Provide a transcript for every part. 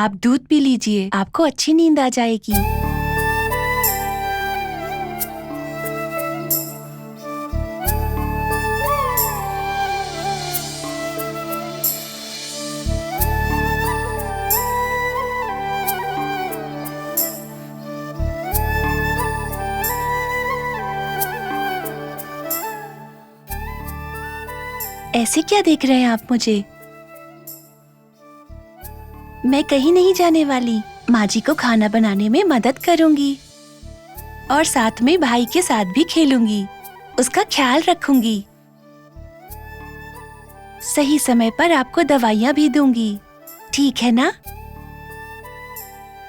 आप दूध पी लीजिए, आपको अच्छी नींद आ जाएगी। ऐसे क्या देख रहे हैं आप मुझे? मैं कहीं नहीं जाने वाली। माँ जी को खाना बनाने में मदद करूंगी और साथ में भाई के साथ भी खेलूंगी, उसका ख्याल रखूंगी। सही समय पर आपको दवाइयाँ भी दूंगी, ठीक है ना?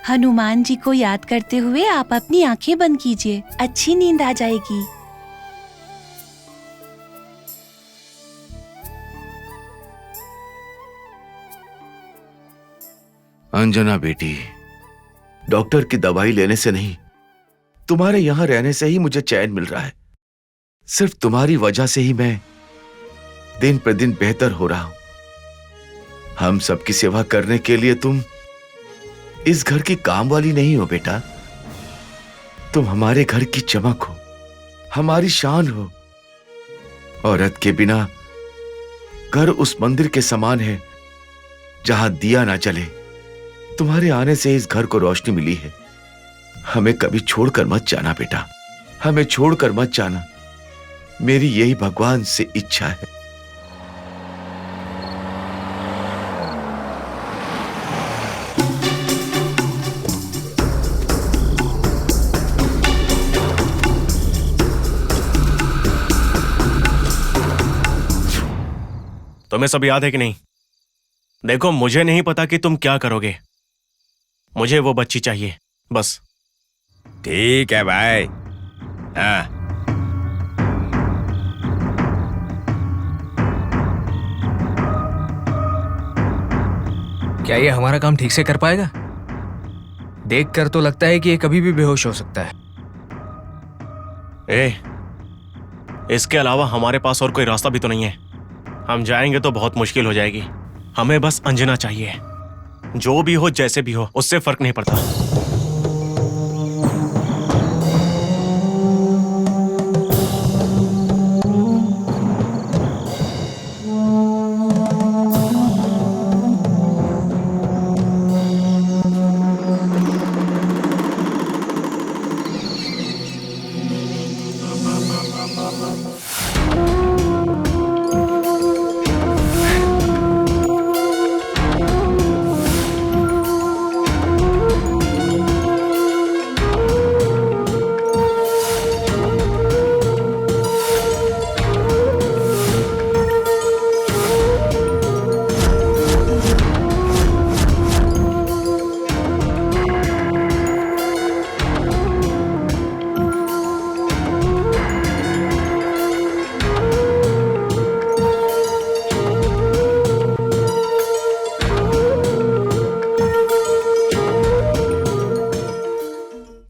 हनुमान जी को याद करते हुए आप अपनी आंखें बंद कीजिए, अच्छी नींद आ जाएगी। अंजना बेटी, डॉक्टर की दवाई लेने से नहीं, तुम्हारे यहां रहने से ही मुझे चैन मिल रहा है। सिर्फ तुम्हारी वजह से ही मैं दिन प्रतिदिन बेहतर हो रहा हूं। हम सबकी सेवा करने के लिए तुम इस घर की काम वाली नहीं हो बेटा, तुम हमारे घर की चमक हो, हमारी शान हो। औरत के बिना घर उस मंदिर के समान है जहां दिया ना जले। तुम्हारे आने से इस घर को रोशनी मिली है। हमें कभी छोड़कर मत जाना बेटा, हमें छोड़कर मत जाना। मेरी यही भगवान से इच्छा है। तुम्हें सब याद है कि नहीं? देखो, मुझे नहीं पता कि तुम क्या करोगे, मुझे वो बच्ची चाहिए बस। ठीक है भाई। हाँ, क्या ये हमारा काम ठीक से कर पाएगा? देखकर तो लगता है कि ये कभी भी बेहोश हो सकता है। इसके अलावा हमारे पास और कोई रास्ता भी तो नहीं है। हम जाएंगे तो बहुत मुश्किल हो जाएगी। हमें बस अंजना चाहिए। जो भी हो, जैसे भी हो, उससे फर्क नहीं पड़ता।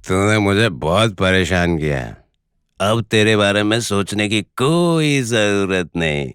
तूने मुझे बहुत परेशान किया। अब तेरे बारे में सोचने की कोई जरूरत नहीं।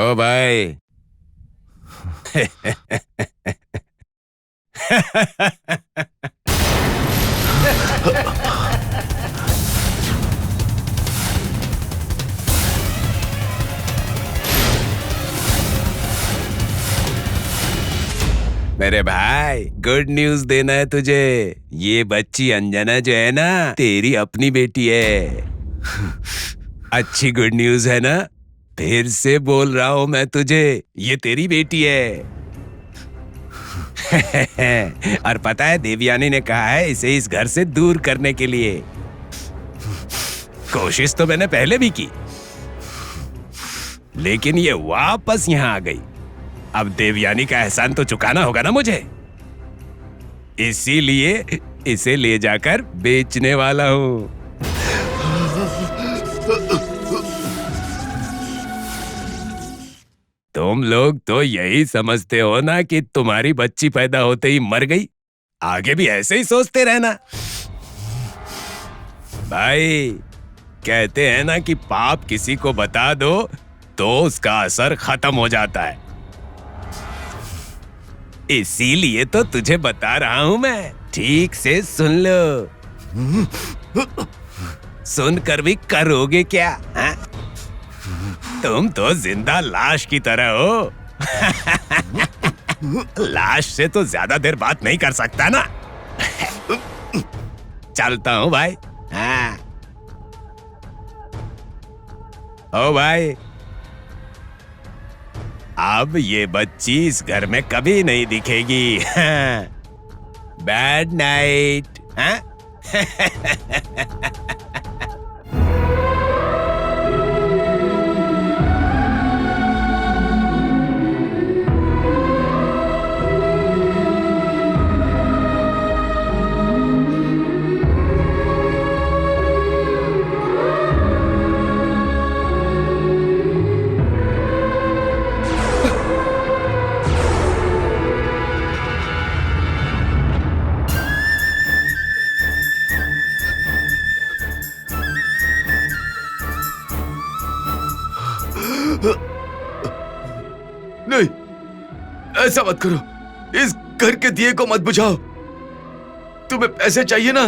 ओ भाई। मेरे भाई, गुड न्यूज देना है तुझे। ये बच्ची अंजना जो है ना, तेरी अपनी बेटी है। अच्छी गुड न्यूज है ना? फिर से बोल रहा हूं मैं तुझे, ये तेरी बेटी है। और पता है, देवयानी ने कहा है इसे इस घर से दूर करने के लिए। कोशिश तो मैंने पहले भी की, लेकिन ये वापस यहाँ आ गई। अब देवयानी का एहसान तो चुकाना होगा ना मुझे, इसीलिए इसे ले जाकर बेचने वाला हूं। तुम लोग तो यही समझते हो ना कि तुम्हारी बच्ची पैदा होते ही मर गई। आगे भी ऐसे ही सोचते रहना। भाई, कहते हैं ना कि पाप किसी को बता दो तो उसका असर खत्म हो जाता है। इसीलिए तो तुझे बता रहा हूं मैं। ठीक से सुन लो। सुनकर भी करोगे क्या? हा? तुम तो जिंदा लाश की तरह हो। लाश से तो ज्यादा देर बात नहीं कर सकता ना। चलता हूं भाई। हाँ। ओ भाई, अब ये बच्ची इस घर में कभी नहीं दिखेगी। Bad night. हाँ? नहीं, ऐसा मत करो। इस घर के दिए को मत बुझाओ। तुम्हें पैसे चाहिए ना?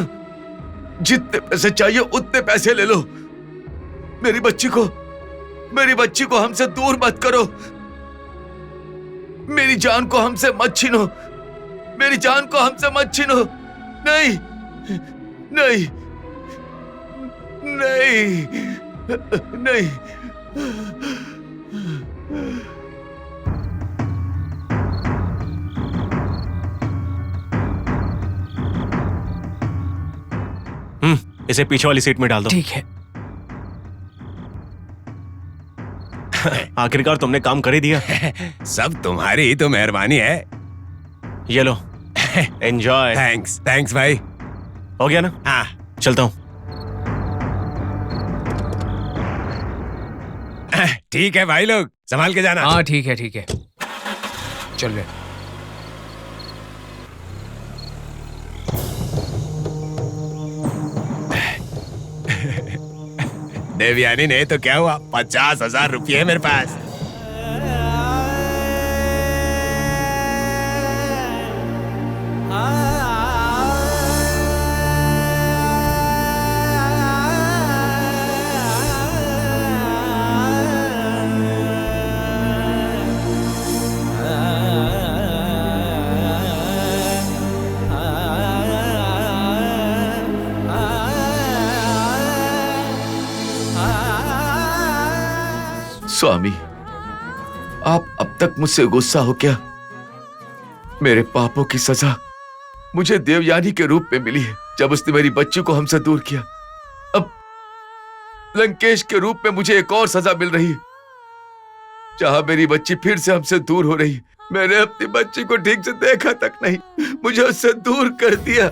जितने पैसे चाहिए उतने पैसे ले लो। मेरी बच्ची को हमसे दूर मत करो। मेरी जान को हमसे मत छीनो। मेरी जान को हमसे मत छीनो। नहीं, नहीं, नहीं, नहीं। इसे पीछे वाली सीट में डाल दो। ठीक है। आखिरकार तुमने काम कर ही दिया। सब तुम्हारी ही तो मेहरबानी है। ये लो, एंजॉय। थैंक्स भाई। हो गया ना? हाँ, चलता हूँ। ठीक है भाई लोग, संभाल के जाना। हाँ ठीक है, ठीक है, चल गए। देवयानी नहीं तो क्या हुआ, 50,000 रुपये है मेरे पास। स्वामी, आप अब तक मुझसे गुस्सा हो क्या? मेरे पापों की सजा मुझे देवयानी के रूप में मिली है, जब उसने मेरी बच्ची को हमसे दूर किया। अब लंकेश के रूप में मुझे एक और सजा मिल रही है, जहां मेरी बच्ची फिर से हमसे दूर हो रही। मैंने अपनी बच्ची को ठीक से देखा तक नहीं, मुझे उससे दूर कर दिया।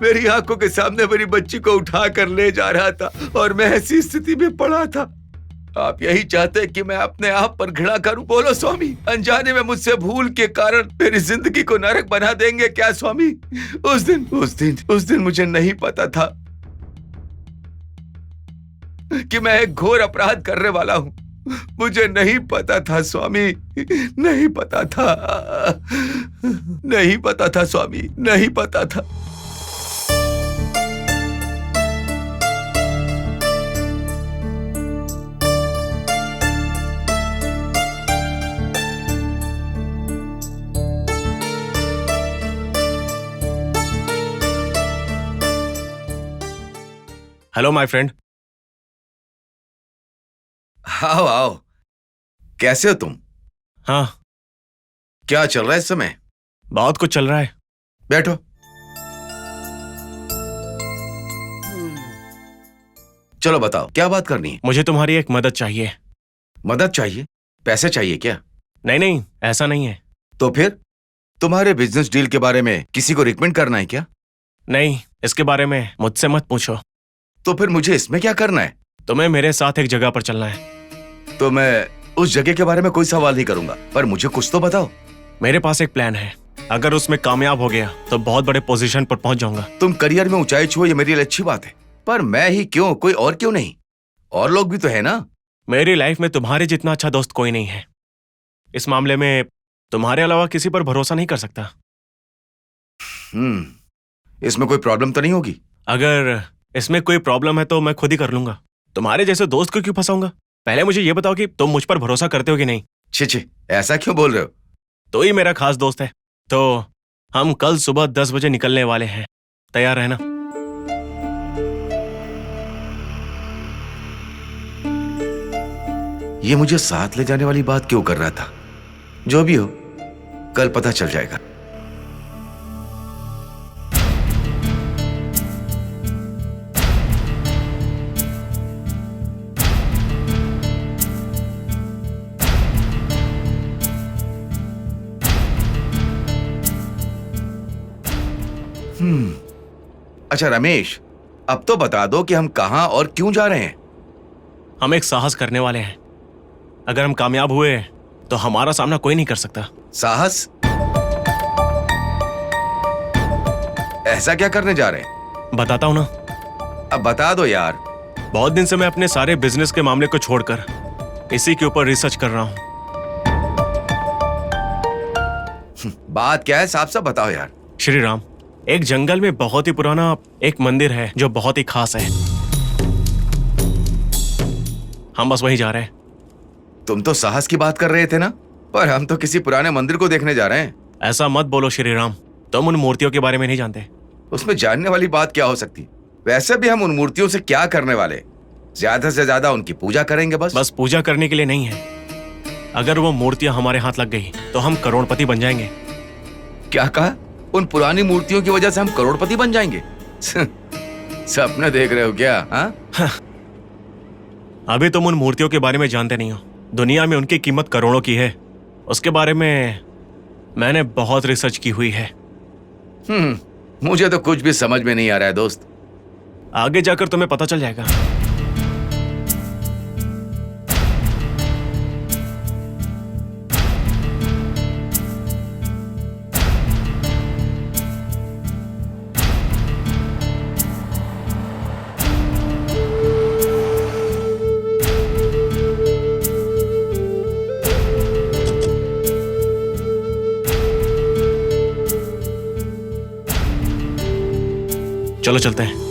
मेरी आंखों के सामने मेरी बच्ची को उठा कर ले जा रहा था और मैं ऐसी स्थिति में पड़ा था। आप यही चाहते हैं कि मैं अपने आप पर घृणा करूं? बोलो स्वामी, अनजाने में मुझसे भूल के कारण मेरी जिंदगी को नरक बना देंगे क्या स्वामी? उस दिन मुझे नहीं पता था कि मैं एक घोर अपराध करने वाला हूं। मुझे नहीं पता था स्वामी, नहीं पता था, नहीं पता था स्वामी, नहीं पता था। Hello my friend. आओ आओ, कैसे हो तुम? हाँ, क्या चल रहा है इस समय? बहुत कुछ चल रहा है। बैठो। चलो बताओ, क्या बात करनी है? मुझे तुम्हारी एक मदद चाहिए। मदद चाहिए? पैसे चाहिए क्या? नहीं नहीं, ऐसा नहीं है। तो फिर तुम्हारे बिजनेस डील के बारे में किसी को रिकमेंड करना है क्या? नहीं, इसके बारे में मुझसे मत पूछो। तो फिर मुझे इसमें क्या करना है? तुम्हें मेरे साथ एक जगह पर चलना है। तो मैं उस जगह के बारे में कोई सवाल नहीं करूंगा, पर मुझे कुछ तो बताओ। मेरे पास एक प्लान है, अगर उसमें कामयाब हो गया तो बहुत बड़े पोजीशन पर पहुंच जाऊंगा। तुम करियर में ऊंचाई छुओ, ये मेरे लिए अच्छी बात है, पर मैं ही क्यों, कोई और क्यों नहीं? और लोग भी तो है ना। मेरी लाइफ में तुम्हारे जितना अच्छा दोस्त कोई नहीं है। इस मामले में तुम्हारे अलावा किसी पर भरोसा नहीं कर सकता। इसमें कोई प्रॉब्लम तो नहीं होगी? अगर इसमें कोई प्रॉब्लम है तो मैं खुद ही कर लूंगा। तुम्हारे जैसे दोस्त को क्यों फंसाऊंगा? पहले मुझे ये बताओ कि तुम मुझ पर भरोसा करते हो कि नहीं? छी, ऐसा क्यों बोल रहे हो? तो ही मेरा खास दोस्त है। तो हम कल सुबह 10 बजे निकलने वाले हैं, तैयार रहना। ये मुझे साथ ले जाने वाली बात क्यों कर रहा था? जो भी हो, कल पता चल जाएगा। अच्छा रमेश, अब तो बता दो कि हम कहां और क्यों जा रहे हैं? हम एक साहस करने वाले हैं। अगर हम कामयाब हुए तो हमारा सामना कोई नहीं कर सकता। साहस? ऐसा क्या करने जा रहे हैं? बताता हूं ना। अब बता दो यार। बहुत दिन से मैं अपने सारे बिजनेस के मामले को छोड़कर इसी के ऊपर रिसर्च कर रहा हूं। बात क्या है, साफ साफ बताओ यार। श्री राम, एक जंगल में बहुत ही पुराना एक मंदिर है जो बहुत ही खास है। हम बस वहीं जा रहे हैं। तुम तो साहस की बात कर रहे थे ना, पर हम तो किसी पुराने मंदिर को देखने जा रहे हैं। ऐसा मत बोलो श्री राम, तुम उन मूर्तियों के बारे में नहीं जानते। उसमें जानने वाली बात क्या हो सकती? वैसे भी हम उन मूर्तियों से क्या करने वाले? ज्यादा से ज्यादा उनकी पूजा करेंगे बस। बस पूजा करने के लिए नहीं है। अगर वो मूर्तियां हमारे हाथ लग गई तो हम करोड़पति बन जाएंगे। क्या कहा? उन पुरानी मूर्तियों की वजह से हम करोड़पति बन जाएंगे? सपने देख रहे हो क्या? हाँ? अभी तुम उन मूर्तियों के बारे में जानते नहीं हो। दुनिया में उनकी कीमत करोड़ों की है। उसके बारे में मैंने बहुत रिसर्च की हुई है। मुझे तो कुछ भी समझ में नहीं आ रहा है दोस्त। आगे जाकर तुम्हें पता चल जाएगा। चलो चलते हैं।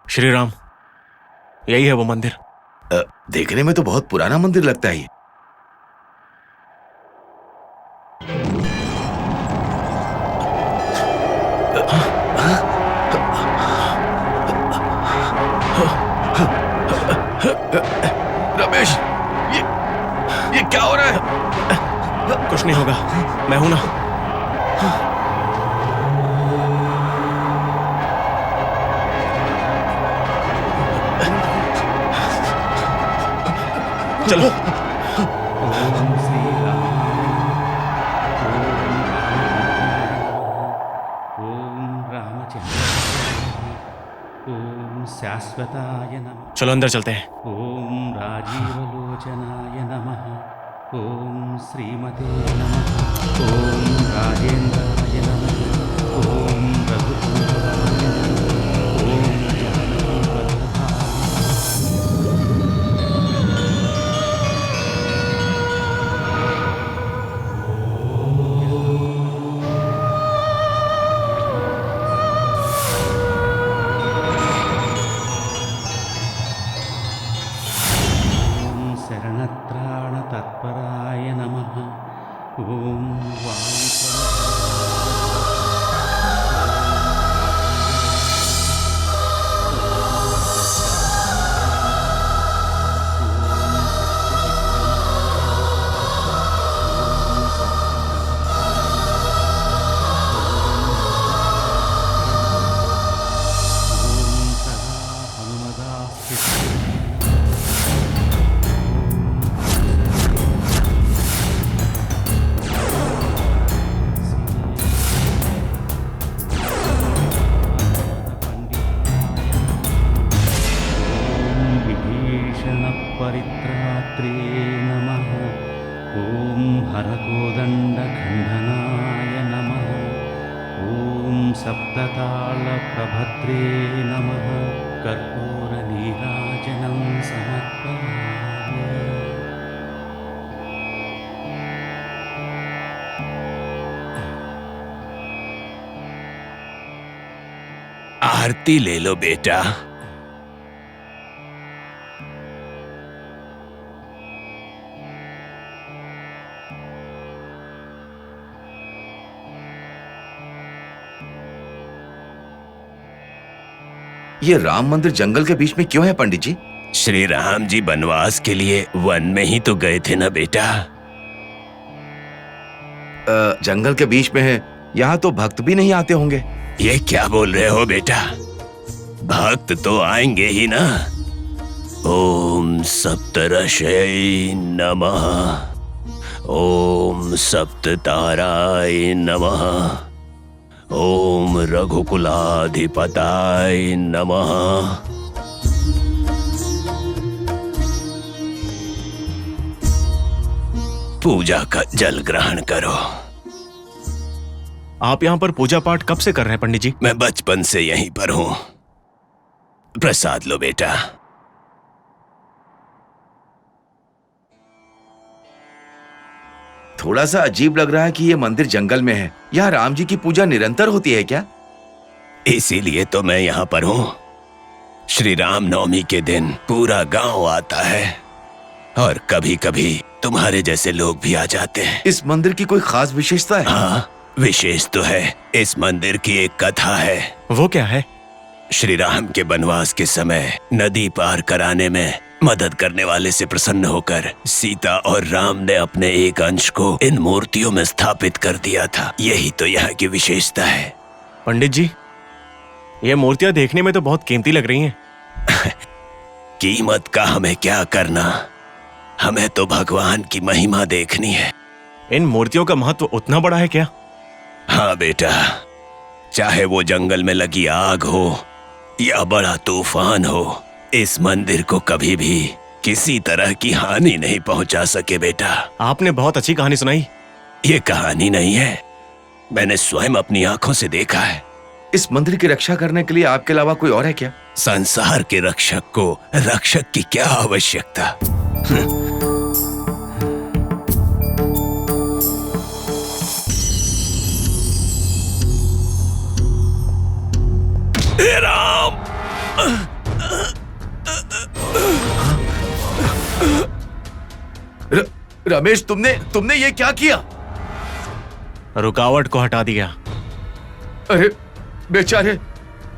श्री राम, यही है वो मंदिर। देखने में तो बहुत पुराना मंदिर लगता है ये। रमेश, ये क्या हो रहा है? कुछ नहीं होगा, मैं हूं ना। चलो। शाश्वताय नमः। चलो अंदर चलते हैं। ओम राजीवलोचनाय नमः। ओम श्रीमते नमः। ओम राजेन्द्राय नमः। ओम रघुकुलाय नमः। ओम जानकीवल्लभाय। शरणत्राण तत्पराय नमः। ओम परित्रात्रे नमः। ओम हरकोदण्डखण्डनाय नमः। ओम सप्ततालप्रभद्रे नमः। कर्पूरनीराजनं समर्पयामि। आरती ले लो बेटा। ये राम मंदिर जंगल के बीच में क्यों है पंडित जी? श्री राम जी वनवास के लिए वन में ही तो गए थे ना बेटा। जंगल के बीच में है, यहाँ तो भक्त भी नहीं आते होंगे। ये क्या बोल रहे हो बेटा? भक्त तो आएंगे ही ना। ओम सप्तऋषये नमः। ओम सप्तताराय नमः। ओम रघुकुलाधिपताय नमः। पूजा का जल ग्रहण करो। आप यहाँ पर पूजा पाठ कब से कर रहे हैं पंडित जी? मैं बचपन से यहीं पर हूं। प्रसाद लो बेटा। थोड़ा सा अजीब लग रहा है कि ये मंदिर जंगल में है। यहाँ राम जी की पूजा निरंतर होती है क्या? इसीलिए तो मैं यहाँ पर हूँ। श्री राम नवमी के दिन पूरा गांव आता है और कभी कभी तुम्हारे जैसे लोग भी आ जाते हैं। इस मंदिर की कोई खास विशेषता है? हाँ, विशेष तो है। इस मंदिर की एक कथा है। वो क्या है? श्री राम के वनवास के समय नदी पार कराने में मदद करने वाले से प्रसन्न होकर सीता और राम ने अपने एक अंश को इन मूर्तियों में स्थापित कर दिया था। यही तो यहाँ की विशेषता है। पंडित जी, ये मूर्तियां देखने में तो बहुत कीमती लग रही हैं। कीमत का हमें क्या करना, हमें तो भगवान की महिमा देखनी है। इन मूर्तियों का महत्व उतना बड़ा है क्या? हाँ बेटा, चाहे वो जंगल में लगी आग हो या बड़ा तूफान हो, इस मंदिर को कभी भी किसी तरह की हानि नहीं पहुंचा सके बेटा। आपने बहुत अच्छी कहानी सुनाई। ये कहानी नहीं है, मैंने स्वयं अपनी आंखों से देखा है। इस मंदिर की रक्षा करने के लिए आपके अलावा कोई और है क्या? संसार के रक्षक को रक्षक की क्या आवश्यकता? राम! रमेश, तुमने ये क्या किया? रुकावट को हटा दिया। अरे बेचारे,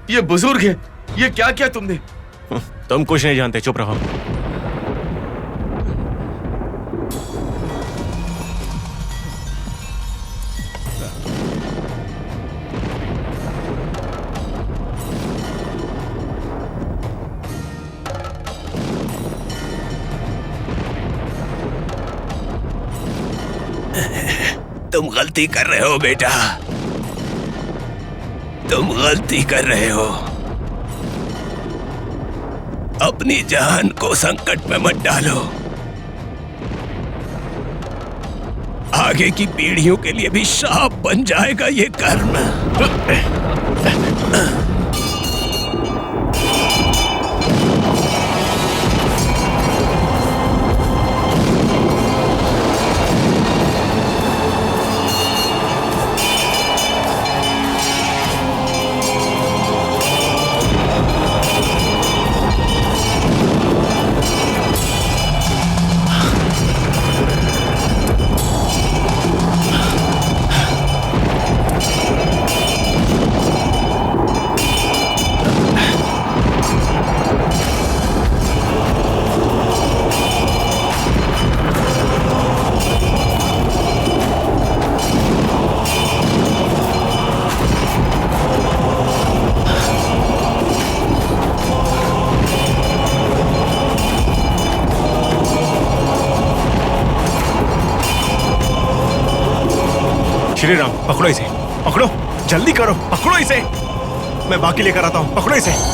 ये बुजुर्ग है, ये क्या किया तुमने? तुम कुछ नहीं जानते, चुप रहो। तुम गलती कर रहे हो बेटा, तुम गलती कर रहे हो। अपनी जान को संकट में मत डालो। आगे की पीढ़ियों के लिए भी शाप बन जाएगा ये कर्म। श्री राम, पकड़ो इसे, पकड़ो, जल्दी करो, पकड़ो इसे। मैं बाकी लेकर आता हूं, पकड़ो इसे।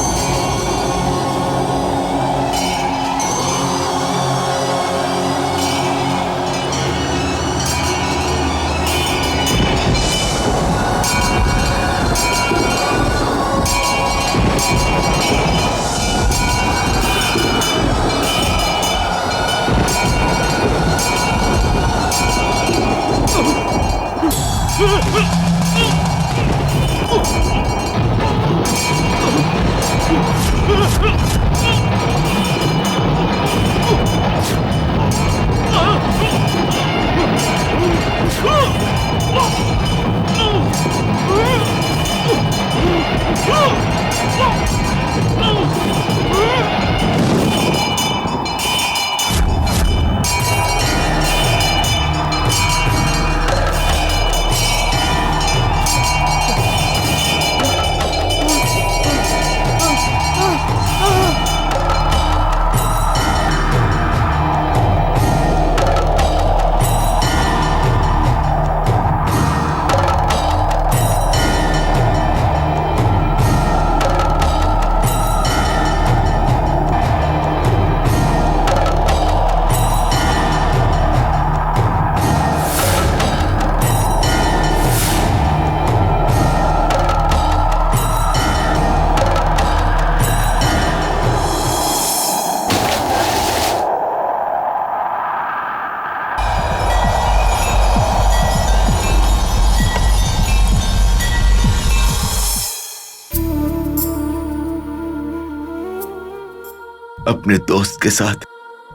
अपने दोस्त के साथ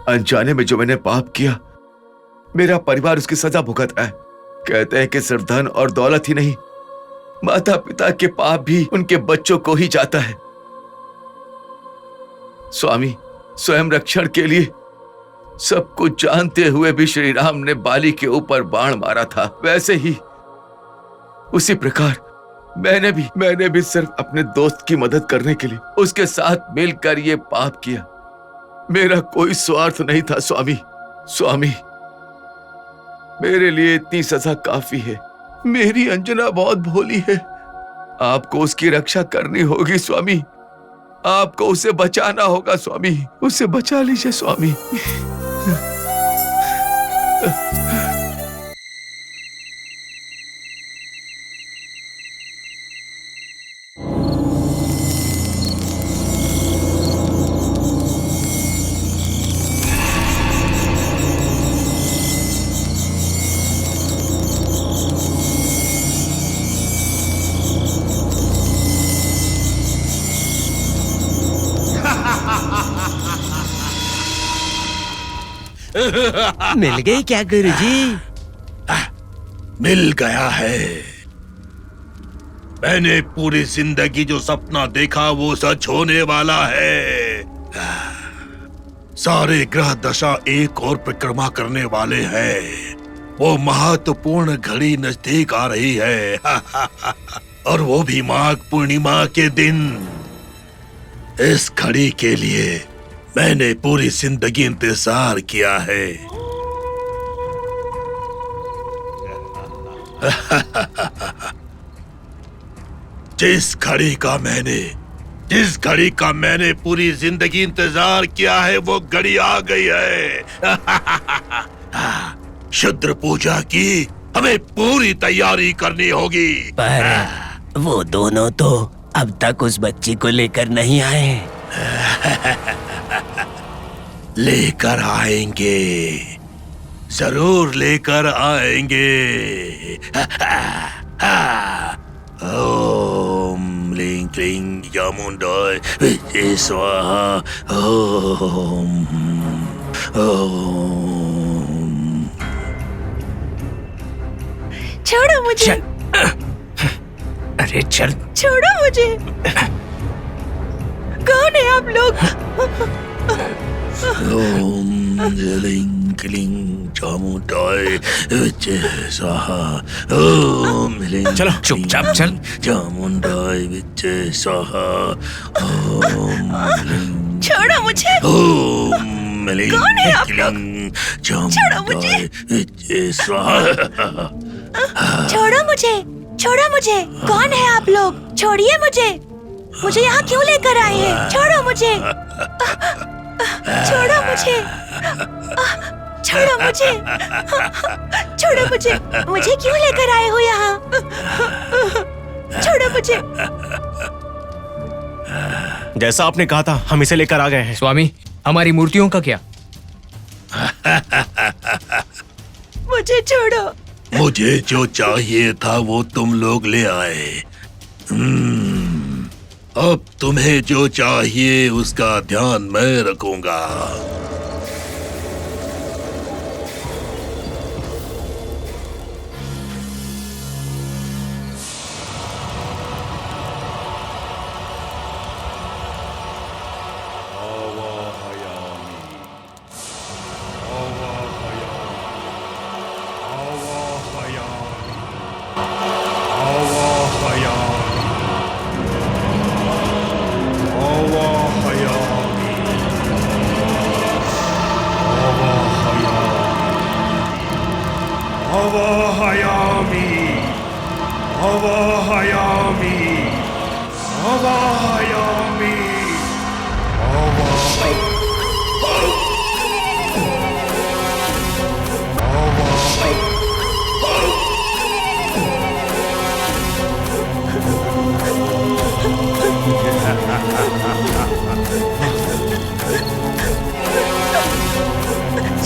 अनजाने में जो मैंने पाप किया, मेरा परिवार उसकी सजा भुगत रहा है। कहते हैं कि सिर्फ धन और दौलत ही नहीं, माता पिता के पाप भी उनके बच्चों को ही जाता है। स्वामी, स्वयं रक्षण के लिए सब कुछ जानते हुए भी श्री राम ने बाली के ऊपर बाण मारा था, वैसे ही उसी प्रकार मैंने भी सिर्फ अपने दोस्त की मदद करने के लिए उसके साथ मिलकर ये पाप किया। मेरा कोई स्वार्थ नहीं था स्वामी, मेरे लिए इतनी सजा काफी है। मेरी अंजना बहुत भोली है, आपको उसकी रक्षा करनी होगी स्वामी, आपको उसे बचाना होगा स्वामी, उसे बचा लीजिए स्वामी। मिल गई क्या गुरुजी? मिल गया है। मैंने पूरी जिंदगी जो सपना देखा वो सच होने वाला है। सारे ग्रह दशा एक और परिक्रमा करने वाले हैं। वो महत्वपूर्ण घड़ी नजदीक आ रही है। और वो भी माघ पूर्णिमा के दिन। इस घड़ी के लिए मैंने पूरी जिंदगी इंतजार किया है। जिस घड़ी का मैंने पूरी जिंदगी इंतजार किया है, वो घड़ी आ गई है। शूद्र पूजा की हमें पूरी तैयारी करनी होगी। पर वो दोनों तो अब तक उस बच्ची को लेकर नहीं आए। लेकर आएंगे, जरूर लेकर आएंगे। ओम लिंग क्लिंग चामुंडाय विद्ये स्वाहा। ओम ओम। छोड़ो मुझे। अरे चल। छोड़ो मुझे। कौन है आप लोग? ओम लिंग क्लिंग चामुंडाय विद्ये स्वाहा। ओम लिंग चलो, चुपचाप चल। चामुंडाय विद्ये स्वाहा। ओम लिंग। छोड़ो मुझे। ओम लिंग कौन है आप लोग? क्लिंग छोड़ो मुझे। चामुंडाय विद्ये स्वाहा। छोड़ो मुझे। छोड़ो मुझे। कौन है आप लोग? छोड़िए मुझे। मुझे यहाँ क्यों लेकर आए हैं? छोड़ो मुझे। छोड़ो मुझे। छोड़ो मुझे। छोड़ो मुझे। मुझे क्यों लेकर आए हो यहाँ? छोड़ो मुझे। जैसा आपने कहा था, हम इसे लेकर आ गए हैं। स्वामी, हमारी मूर्तियों का क्या? मुझे छोड़ो। मुझे जो चाहिए था वो तुम लोग ले आए। अब तुम्हें जो चाहिए उसका ध्यान मैं रखूंगा।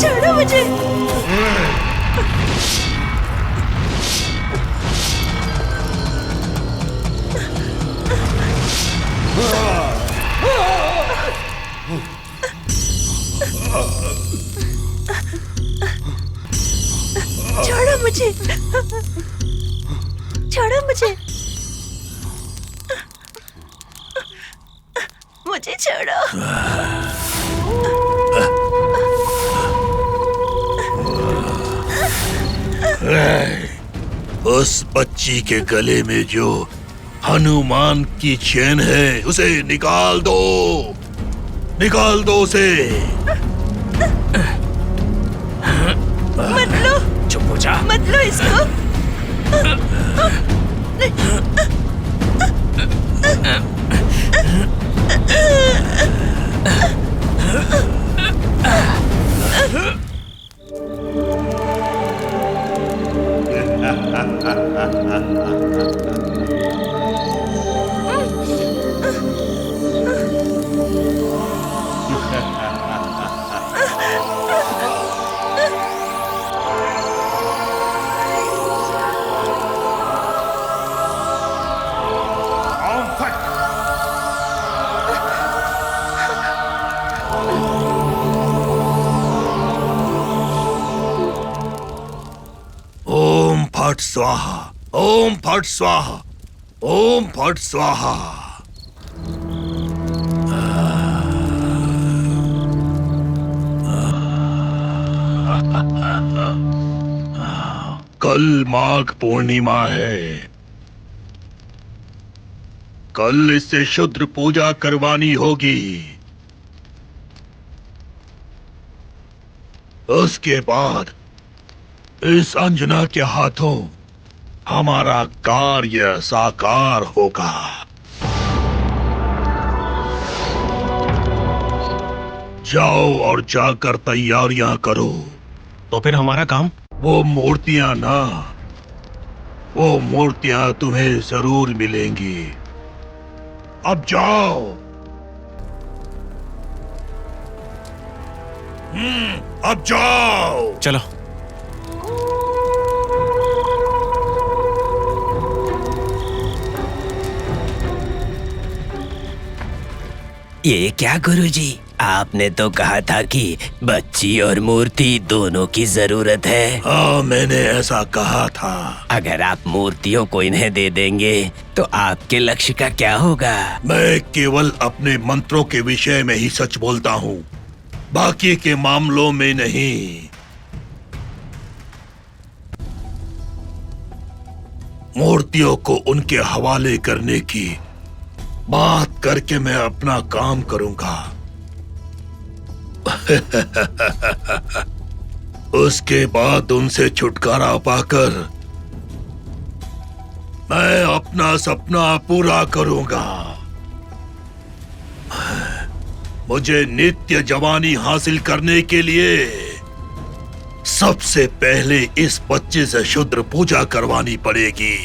छोड़ो मुझे। छोड़ो मुझे। छोड़ो मुझे। मुझे छोड़ो। उस बच्ची के गले में जो हनुमान की चेन है उसे निकाल दो। निकाल दो उसे। मत लो। चुप हो जा। मत लो इसको। ओम फट स्वाहा। ओम फट स्वाहा। ओम फट स्वाहा। कल माघ पूर्णिमा है। कल इससे शुद्र पूजा करवानी होगी। उसके बाद इस अंजना के हाथों हमारा कार्य साकार होगा। जाओ और जाकर तैयारियां करो। तो फिर हमारा काम? वो मूर्तियां ना, वो मूर्तियां तुम्हें जरूर मिलेंगी। अब जाओ। अब जाओ। चलो। ये क्या गुरुजी, आपने तो कहा था कि बच्ची और मूर्ति दोनों की जरूरत है। हाँ, मैंने ऐसा कहा था। अगर आप मूर्तियों को इन्हें दे देंगे तो आपके लक्ष्य का क्या होगा? मैं केवल अपने मंत्रों के विषय में ही सच बोलता हूँ, बाकी के मामलों में नहीं। मूर्तियों को उनके हवाले करने की बात करके मैं अपना काम करूंगा। उसके बाद उनसे छुटकारा पाकर मैं अपना सपना पूरा करूंगा। मुझे नित्य जवानी हासिल करने के लिए सबसे पहले इस बच्चे से शुद्र पूजा करवानी पड़ेगी।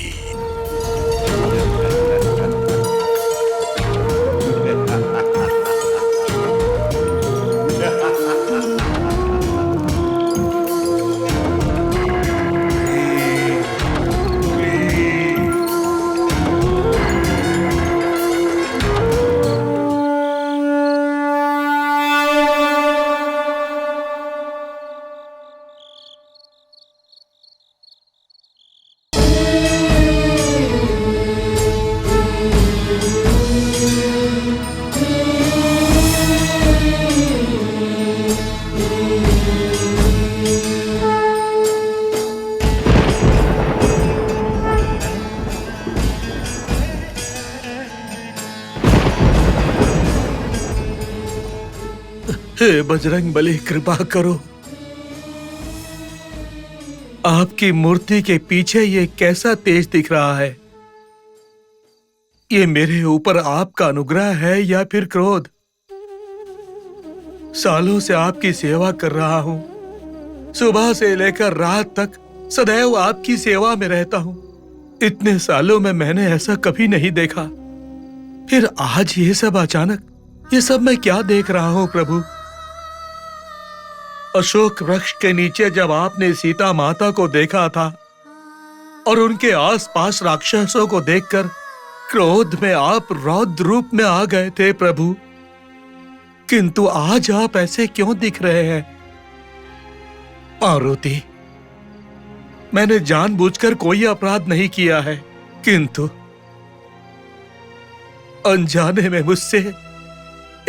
हे बजरंग बली, कृपा करो। आपकी मूर्ति के पीछे ये कैसा तेज दिख रहा है? ये मेरे ऊपर आपका अनुग्रह है या फिर क्रोध? सालों से आपकी सेवा कर रहा हूं, सुबह से लेकर रात तक सदैव आपकी सेवा में रहता हूं। इतने सालों में मैंने ऐसा कभी नहीं देखा, फिर आज ये सब अचानक, ये सब मैं क्या देख रहा हूं प्रभु? अशोक वृक्ष के नीचे जब आपने सीता माता को देखा था और उनके आसपास राक्षसों को देखकर क्रोध में आप रौद्र रूप में आ गए थे प्रभु, किंतु आज आप ऐसे क्यों दिख रहे हैं? पार्वती, मैंने जानबूझकर कोई अपराध नहीं किया है, किंतु अनजाने में मुझसे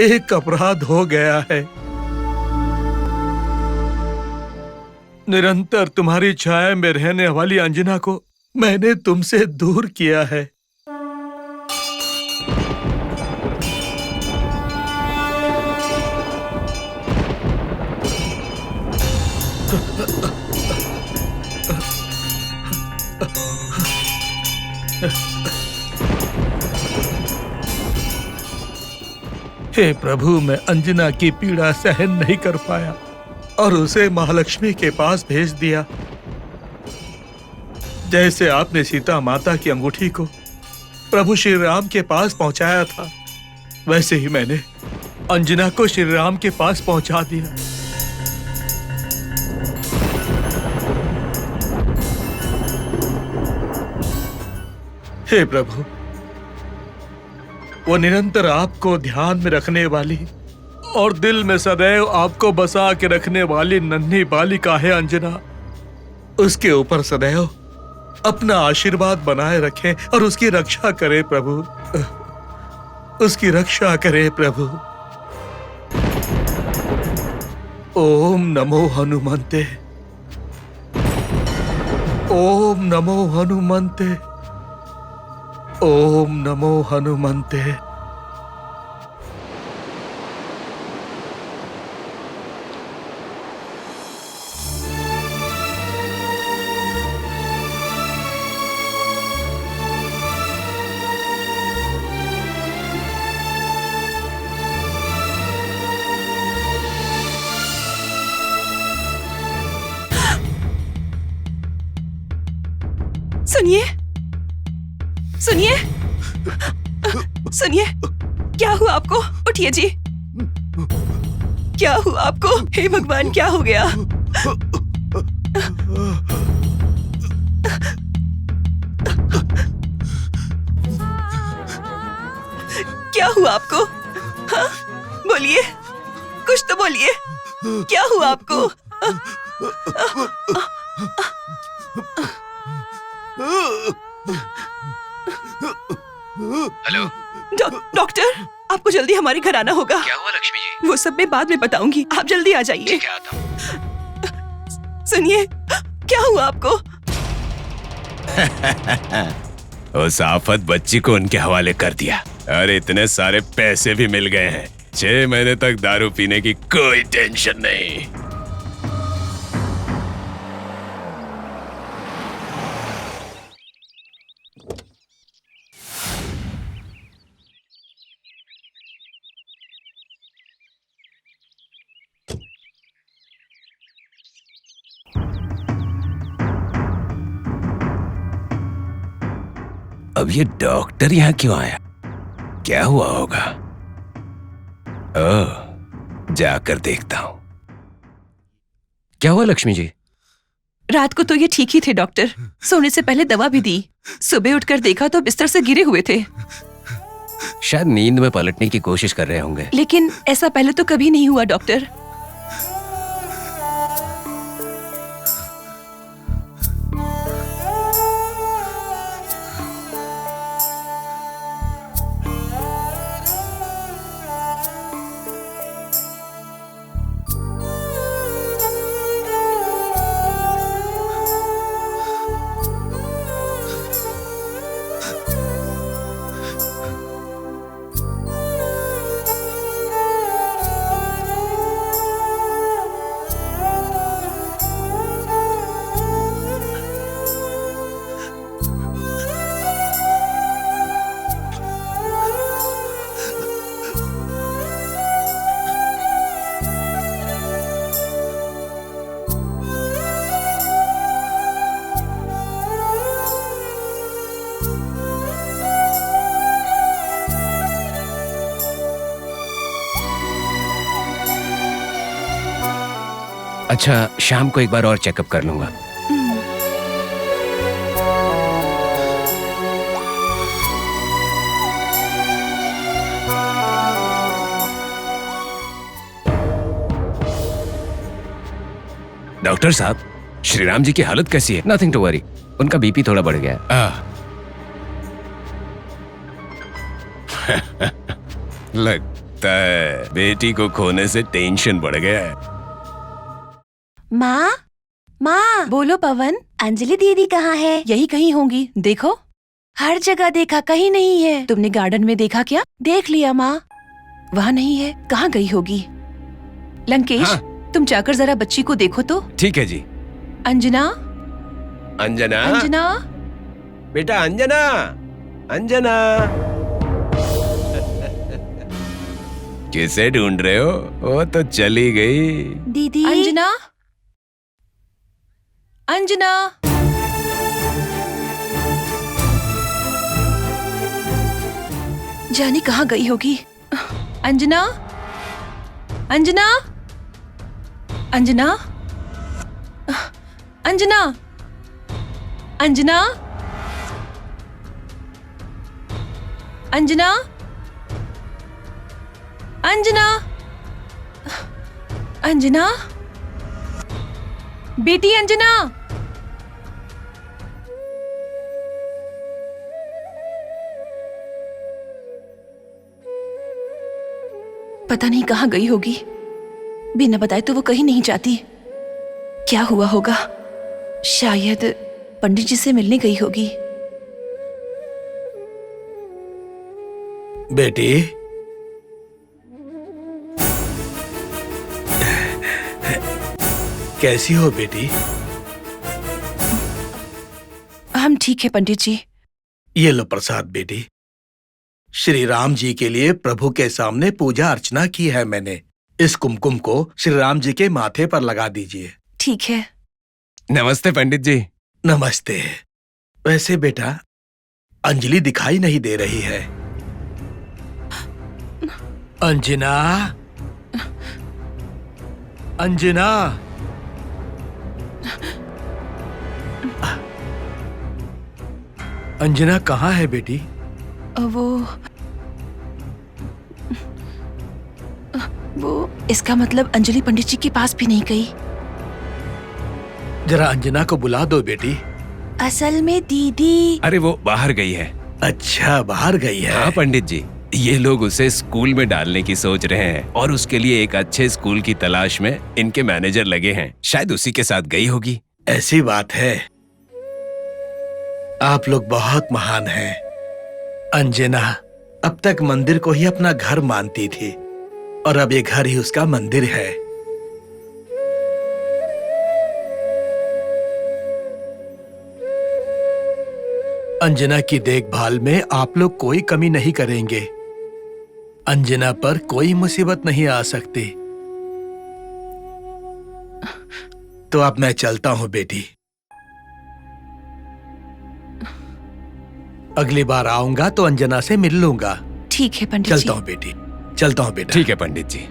एक अपराध हो गया है। निरंतर तुम्हारी छाया में रहने वाली अंजना को मैंने तुमसे दूर किया है। हे प्रभु, मैं अंजना की पीड़ा सहन नहीं कर पाया और उसे महालक्ष्मी के पास भेज दिया। जैसे आपने सीता माता की अंगूठी को प्रभु श्री राम के पास पहुंचाया था, वैसे ही मैंने अंजना को श्री राम के पास पहुंचा दिया। हे प्रभु, वो निरंतर आपको ध्यान में रखने वाली और दिल में सदैव आपको बसा के रखने वाली नन्ही बालिका है अंजना। उसके ऊपर सदैव अपना आशीर्वाद बनाए रखें और उसकी रक्षा करे प्रभु, उसकी रक्षा करे प्रभु। ओम नमो हनुमंते, ओम नमो हनुमंते, ओम नमो हनुमंते। सुनिए, सुनिए, सुनिए, क्या हुआ आपको? उठिए जी। क्या हुआ आपको? हे भगवान, क्या हो गया? क्या हुआ आपको? हाँ? बोलिए, कुछ तो बोलिए। क्या हुआ आपको? हेलो, डॉक्टर, आपको जल्दी हमारे घर आना होगा। क्या हुआ लक्ष्मी जी? वो सब मैं बाद में बताऊंगी, आप जल्दी आ जाइए। क्या आता हूँ। सुनिए, क्या हुआ आपको? उस आफत बच्ची को उनके हवाले कर दिया और इतने सारे पैसे भी मिल गए हैं। 6 महीने तक दारू पीने की कोई टेंशन नहीं। अब ये डॉक्टर यहाँ क्यों आया? क्या हुआ होगा? ओह, जाकर देखता हूँ। क्या हुआ लक्ष्मी जी? रात को तो ये ठीक ही थे डॉक्टर, सोने से पहले दवा भी दी। सुबह उठकर देखा तो बिस्तर से गिरे हुए थे। शायद नींद में पलटने की कोशिश कर रहे होंगे। लेकिन ऐसा पहले तो कभी नहीं हुआ डॉक्टर। अच्छा, शाम को एक बार और चेकअप कर लूंगा। डॉक्टर साहब, श्रीराम जी की हालत कैसी है? नथिंग टू वरी, उनका बीपी थोड़ा बढ़ गया है। लगता है बेटी को खोने से टेंशन बढ़ गया है। माँ, माँ, बोलो पवन, अंजलि दीदी कहाँ है? यही कहीं होंगी, देखो। हर जगह देखा, कहीं नहीं है। तुमने गार्डन में देखा क्या? देख लिया माँ, वहाँ नहीं है। कहाँ गई होगी? लंकेश, हाँ? तुम जाकर जरा बच्ची को देखो तो। ठीक है जी। अंजना, अंजना, अंजना, बेटा अंजना, अंजना। किसे ढूंढ रहे हो? वो तो चली गई। दीदी। अंजना, अंजना। जाने कहाँ गई होगी। अंजना, अंजना, अंजना, अंजना, अंजना, अंजना, अंजना, अंजना, बेटी अंजना। पता नहीं कहाँ गई होगी। बिना बताए तो वो कहीं नहीं जाती। क्या हुआ होगा? शायद पंडित जी से मिलने गई होगी। बेटी, कैसी हो बेटी? हम ठीक है पंडित जी। ये लो प्रसाद बेटी। श्री राम जी के लिए प्रभु के सामने पूजा अर्चना की है मैंने। इस कुमकुम को श्री राम जी के माथे पर लगा दीजिए। ठीक है। नमस्ते पंडित जी। नमस्ते। वैसे बेटा, अंजलि दिखाई नहीं दे रही है। अंजना, अंजना, अंजना कहाँ है बेटी? वो इसका मतलब अंजलि पंडित जी के पास भी नहीं गई। जरा अंजना को बुला दो बेटी। असल में दीदी। अरे वो बाहर गई है। अच्छा, बाहर गई है। हाँ पंडित जी, ये लोग उसे स्कूल में डालने की सोच रहे हैं और उसके लिए एक अच्छे स्कूल की तलाश में इनके मैनेजर लगे हैं। शायद उसी के साथ गई होगी। ऐसी बात है। आप लोग बहुत महान हैं। अंजना अब तक मंदिर को ही अपना घर मानती थी और अब ये घर ही उसका मंदिर है। अंजना की देखभाल में आप लोग कोई कमी नहीं करेंगे। अंजना पर कोई मुसीबत नहीं आ सकती। तो अब मैं चलता हूं बेटी। अगली बार आऊंगा तो अंजना से मिल लूंगा। ठीक है पंडित जी। चलता हूं बेटी, चलता हूं बेटा। ठीक है पंडित जी।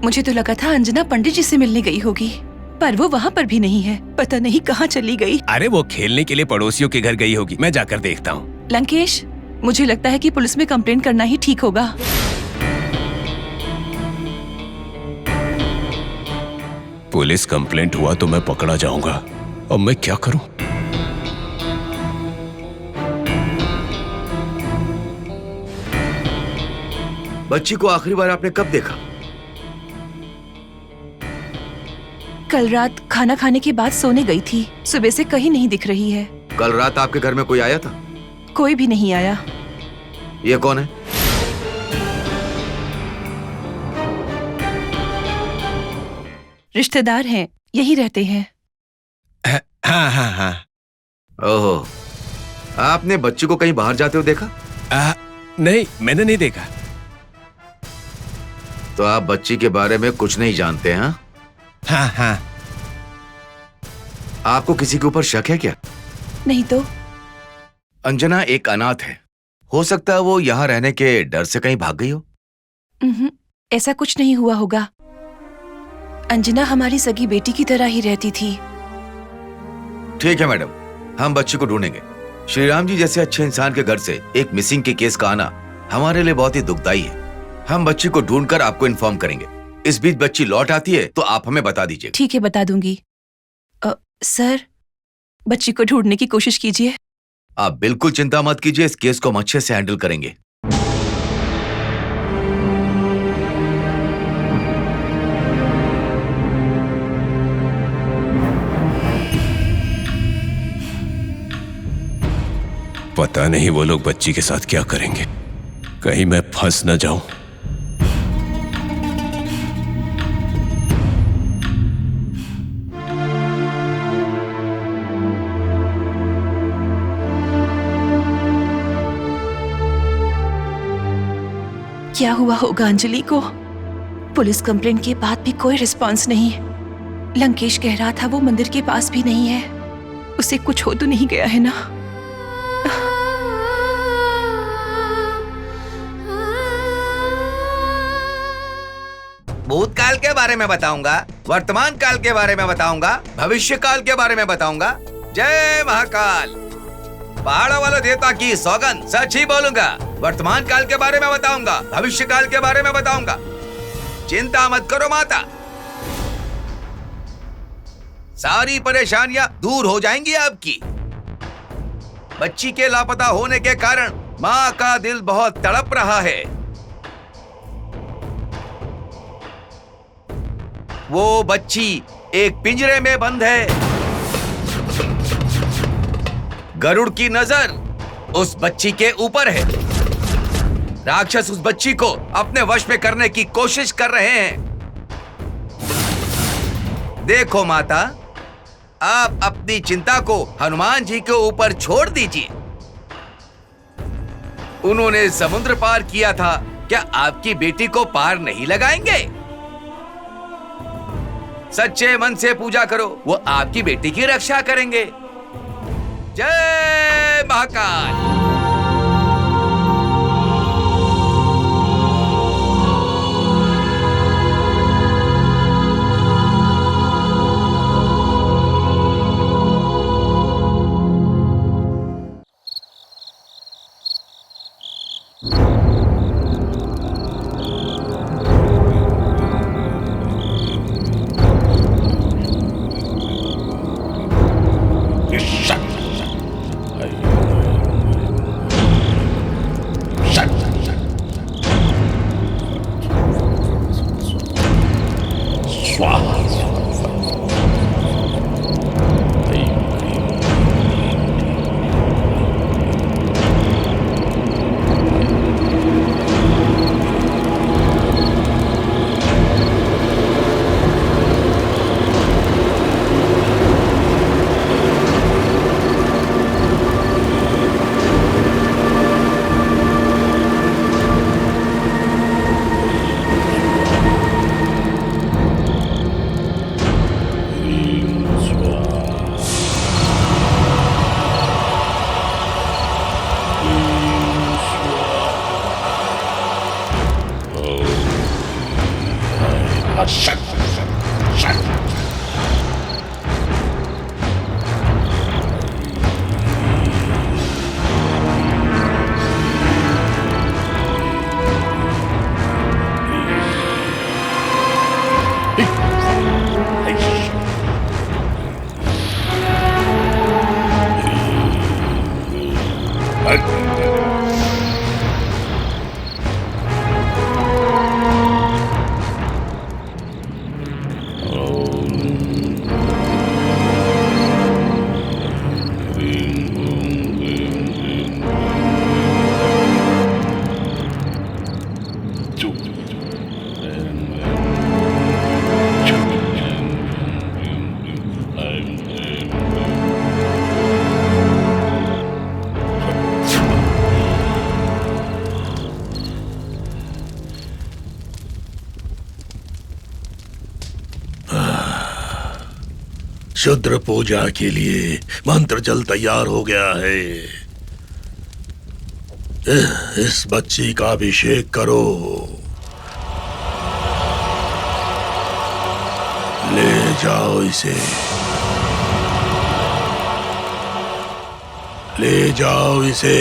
मुझे तो लगा था अंजना पंडित जी से मिलने गई होगी, पर वो वहाँ पर भी नहीं है। पता नहीं कहाँ चली गई। अरे वो खेलने के लिए पड़ोसियों के घर गई होगी। मैं जाकर देखता हूँ। लंकेश, मुझे लगता है कि पुलिस में कंप्लेन करना ही ठीक होगा। पुलिस कंप्लेंट हुआ तो मैं पकड़ा जाऊंगा। अब मैं क्या करूं? बच्ची को आखिरी बार आपने कब देखा? कल रात खाना खाने के बाद सोने गई थी। सुबह से कहीं नहीं दिख रही है। कल रात आपके घर में कोई आया था? कोई भी नहीं आया। ये कौन है? रिश्तेदार हैं, यही रहते हैं। हाँ हाँ हाँ। ओहो, आपने बच्ची को कहीं बाहर जाते हुए देखा? नहीं, मैंने नहीं देखा। तो आप बच्ची के बारे में कुछ नहीं जानते हैं? हाँ हाँ। आपको किसी के ऊपर शक है क्या? नहीं तो। अंजना एक अनाथ है। हो सकता है वो यहाँ रहने के डर से कहीं भाग गई हो। ऐसा कुछ नहीं हुआ होगा। अंजना हमारी सगी बेटी की तरह ही रहती थी। ठीक है मैडम, हम बच्ची को ढूंढेंगे। श्रीराम जी जैसे अच्छे इंसान के घर से एक मिसिंग के केस का आना हमारे लिए बहुत ही दुखदाई है। हम बच्ची को ढूंढकर आपको इन्फॉर्म करेंगे। इस बीच बच्ची लौट आती है तो आप हमें बता दीजिए। ठीक है, बता दूंगी। सर, बच्ची को ढूंढने की कोशिश कीजिए। आप बिल्कुल चिंता मत कीजिए, इस केस को हम अच्छे से हैंडल करेंगे। पता नहीं वो लोग बच्ची के साथ क्या करेंगे। कहीं मैं फंस न जाऊं। क्या हुआ होगा अंजलि को? पुलिस कंप्लेंट के बाद भी कोई रिस्पांस नहीं। लंकेश कह रहा था वो मंदिर के पास भी नहीं है। उसे कुछ हो तो नहीं गया है ना? भूतकाल के बारे में बताऊंगा, वर्तमान काल के बारे में बताऊंगा, भविष्य काल के बारे में बताऊंगा। जय महाकाल। पहाड़ों वाले देवता की सौगंध, सच ही बोलूंगा। वर्तमान काल के बारे में बताऊंगा, भविष्य काल के बारे में बताऊंगा। चिंता मत करो माता, सारी परेशानियां दूर हो जाएंगी आपकी। बच्ची के लापता होने के कारण माँ का दिल बहुत तड़प रहा है। वो बच्ची एक पिंजरे में बंद है। गरुड़ की नजर उस बच्ची के ऊपर है। राक्षस उस बच्ची को अपने वश में करने की कोशिश कर रहे हैं। देखो माता, आप अपनी चिंता को हनुमान जी के ऊपर छोड़ दीजिए। उन्होंने समुद्र पार किया था, क्या आपकी बेटी को पार नहीं लगाएंगे? सच्चे मन से पूजा करो, वो आपकी बेटी की रक्षा करेंगे। जय महाकाल। शुद्र पूजा के लिए मंत्र जल तैयार हो गया है। इस बच्ची का अभिषेक करो। ले जाओ इसे, ले जाओ इसे।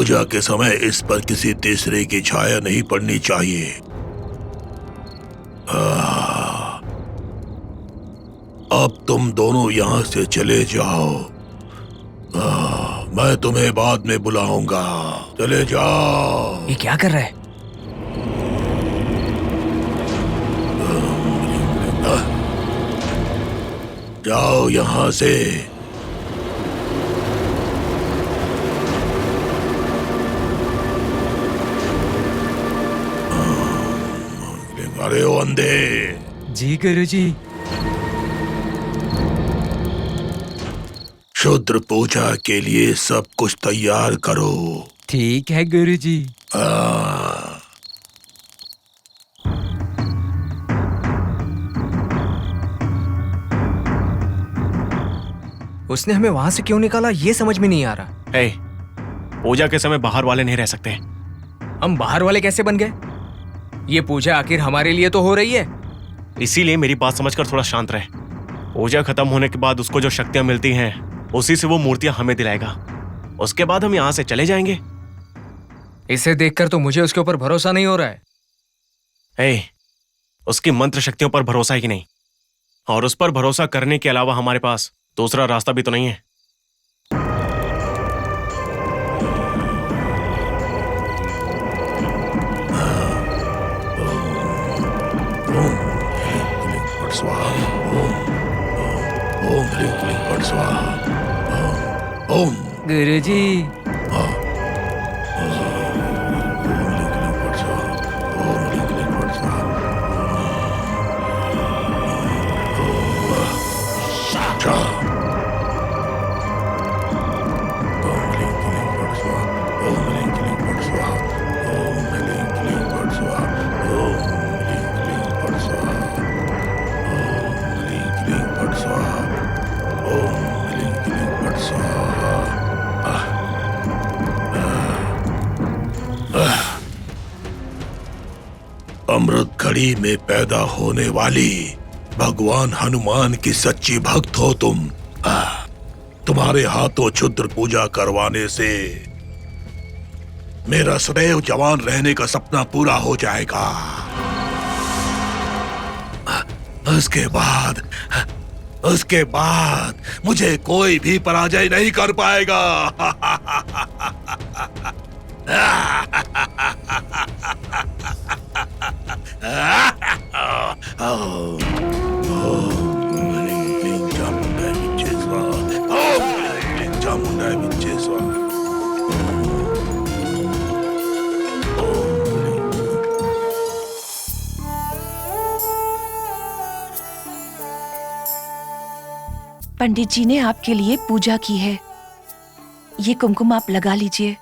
पूजा के समय इस पर किसी तीसरे की छाया नहीं पड़नी चाहिए। अब तुम दोनों यहाँ से चले जाओ। मैं तुम्हें बाद में बुलाऊंगा। चले जाओ। ये क्या कर रहा है? जाओ यहाँ से। अरे ओ अंधे, जी गुरुजी। शुद्र पूजा के लिए सब कुछ तैयार करो। ठीक है गुरुजी। उसने हमें वहां से क्यों निकाला ये समझ में नहीं आ रहा। हे, पूजा के समय बाहर वाले नहीं रह सकते। हम बाहर वाले कैसे बन गए? ये पूजा आखिर हमारे लिए तो हो रही है। इसीलिए मेरी बात समझकर थोड़ा शांत रहे। पूजा खत्म होने के बाद उसको जो शक्तियां मिलती हैं उसी से वो मूर्तियां हमें दिलाएगा। उसके बाद हम यहाँ से चले जाएंगे। इसे देखकर तो मुझे उसके ऊपर भरोसा नहीं हो रहा है। हे, उसकी मंत्र शक्तियों पर भरोसा है कि नहीं? और उस पर भरोसा करने के अलावा हमारे पास दूसरा रास्ता भी तो नहीं है। गुरुजी, अमृत घड़ी में पैदा होने वाली भगवान हनुमान की सच्ची भक्त हो तुम। तुम्हारे हाथों क्षुद्र पूजा करवाने से मेरा सदैव जवान रहने का सपना पूरा हो जाएगा। उसके बाद मुझे कोई भी पराजय नहीं कर पाएगा। पंडित जी ने आपके लिए पूजा की है। ये कुमकुम आप लगा लीजिए।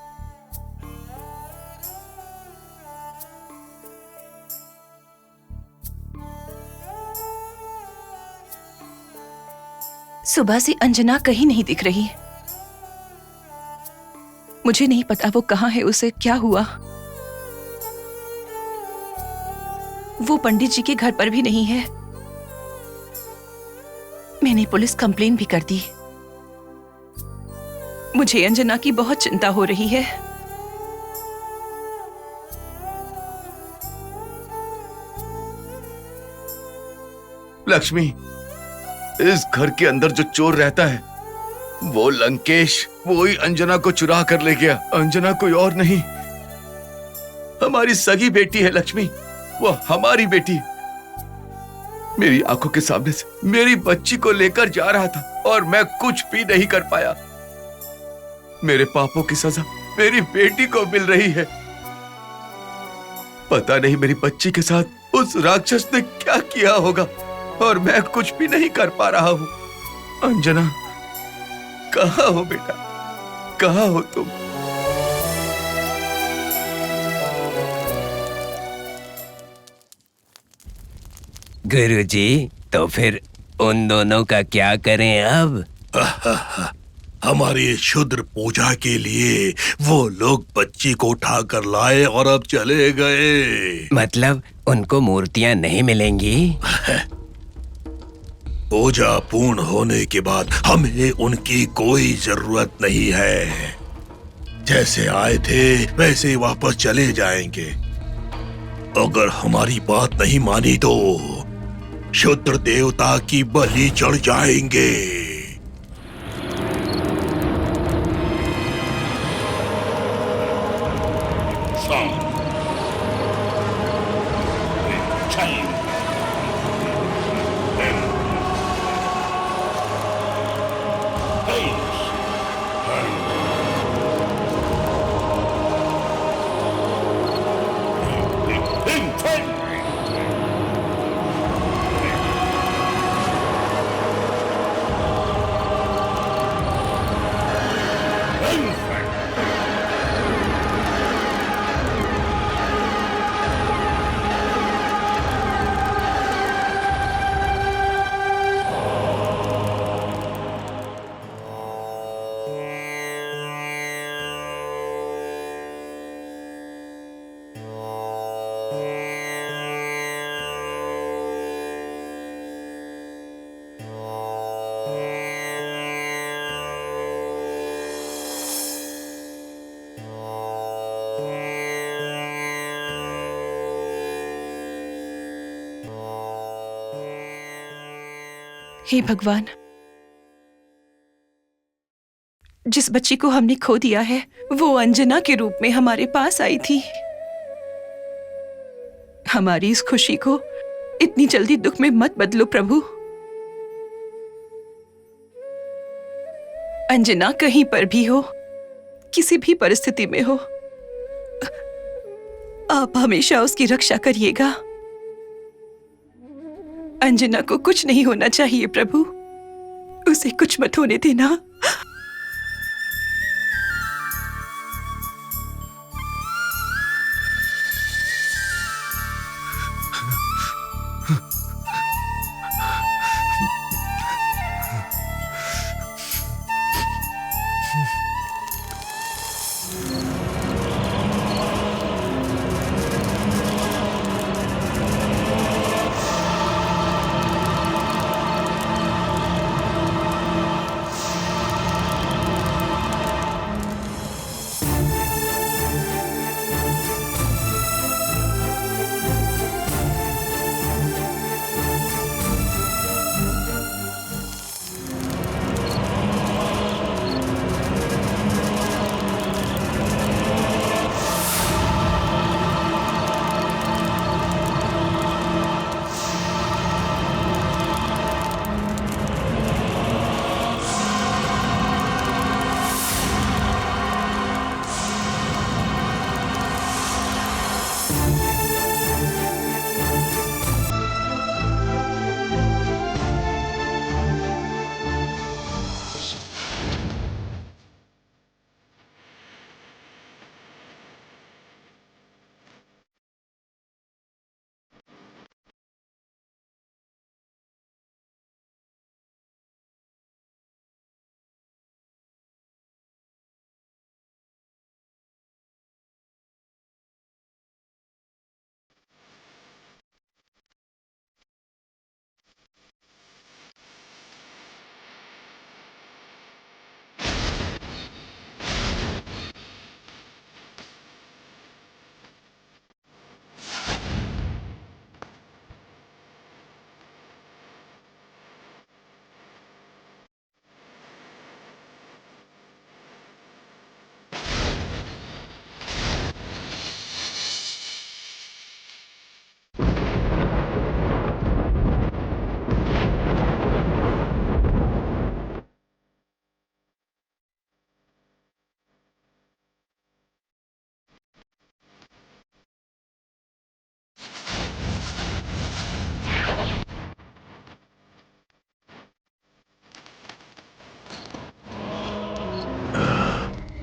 सुबह से अंजना कहीं नहीं दिख रही। मुझे नहीं पता वो कहाँ है, उसे क्या हुआ। वो पंडित जी के घर पर भी नहीं है। मैंने पुलिस कंप्लेन भी कर दी। मुझे अंजना की बहुत चिंता हो रही है। लक्ष्मी, इस घर के अंदर जो चोर रहता है वो लंकेश, वो ही अंजना को चुरा कर ले गया। अंजना कोई और नहीं, हमारी सगी बेटी है लक्ष्मी। वो हमारी बेटी मेरी आंखों के सामने से मेरी बच्ची को लेकर जा रहा था और मैं कुछ भी नहीं कर पाया। मेरे पापों की सजा मेरी बेटी को मिल रही है। पता नहीं मेरी बच्ची के साथ उस राक्षस ने क्या किया होगा और मैं कुछ भी नहीं कर पा रहा हूं। अंजना, कहाँ हो बेटा, कहाँ हो तुम? गुरुजी, तो फिर उन दोनों का क्या करें अब? हमारी क्षुद्र पूजा के लिए वो लोग बच्ची को उठा कर लाए और अब चले गए। मतलब उनको मूर्तियां नहीं मिलेंगी? पूजा पूर्ण होने के बाद हमें उनकी कोई जरूरत नहीं है। जैसे आए थे वैसे वापस चले जाएंगे। अगर हमारी बात नहीं मानी तो शूद्र देवता की बलि चढ़ जाएंगे। हे भगवान, जिस बच्ची को हमने खो दिया है वो अंजना के रूप में हमारे पास आई थी। हमारी इस खुशी को इतनी जल्दी दुख में मत बदलो प्रभु। अंजना कहीं पर भी हो, किसी भी परिस्थिति में हो, आप हमेशा उसकी रक्षा करिएगा। अंजना को कुछ नहीं होना चाहिए प्रभु, उसे कुछ मत होने देना।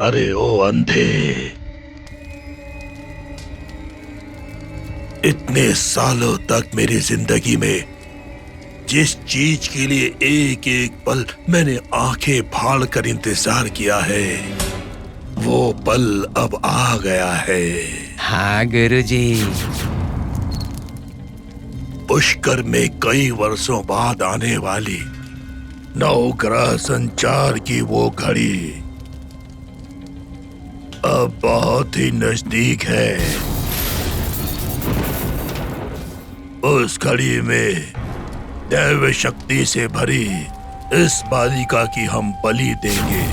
अरे ओ अंधे, इतने सालों तक मेरी जिंदगी में जिस चीज के लिए एक एक पल मैंने आंखें फाड़ कर इंतजार किया है वो पल अब आ गया है। हाँ गुरुजी। पुष्कर में कई वर्षों बाद आने वाली नवग्रह संचार की वो घड़ी अब बहुत ही नजदीक है। उस घड़ी में दैव शक्ति से भरी इस बालिका की हम बलि देंगे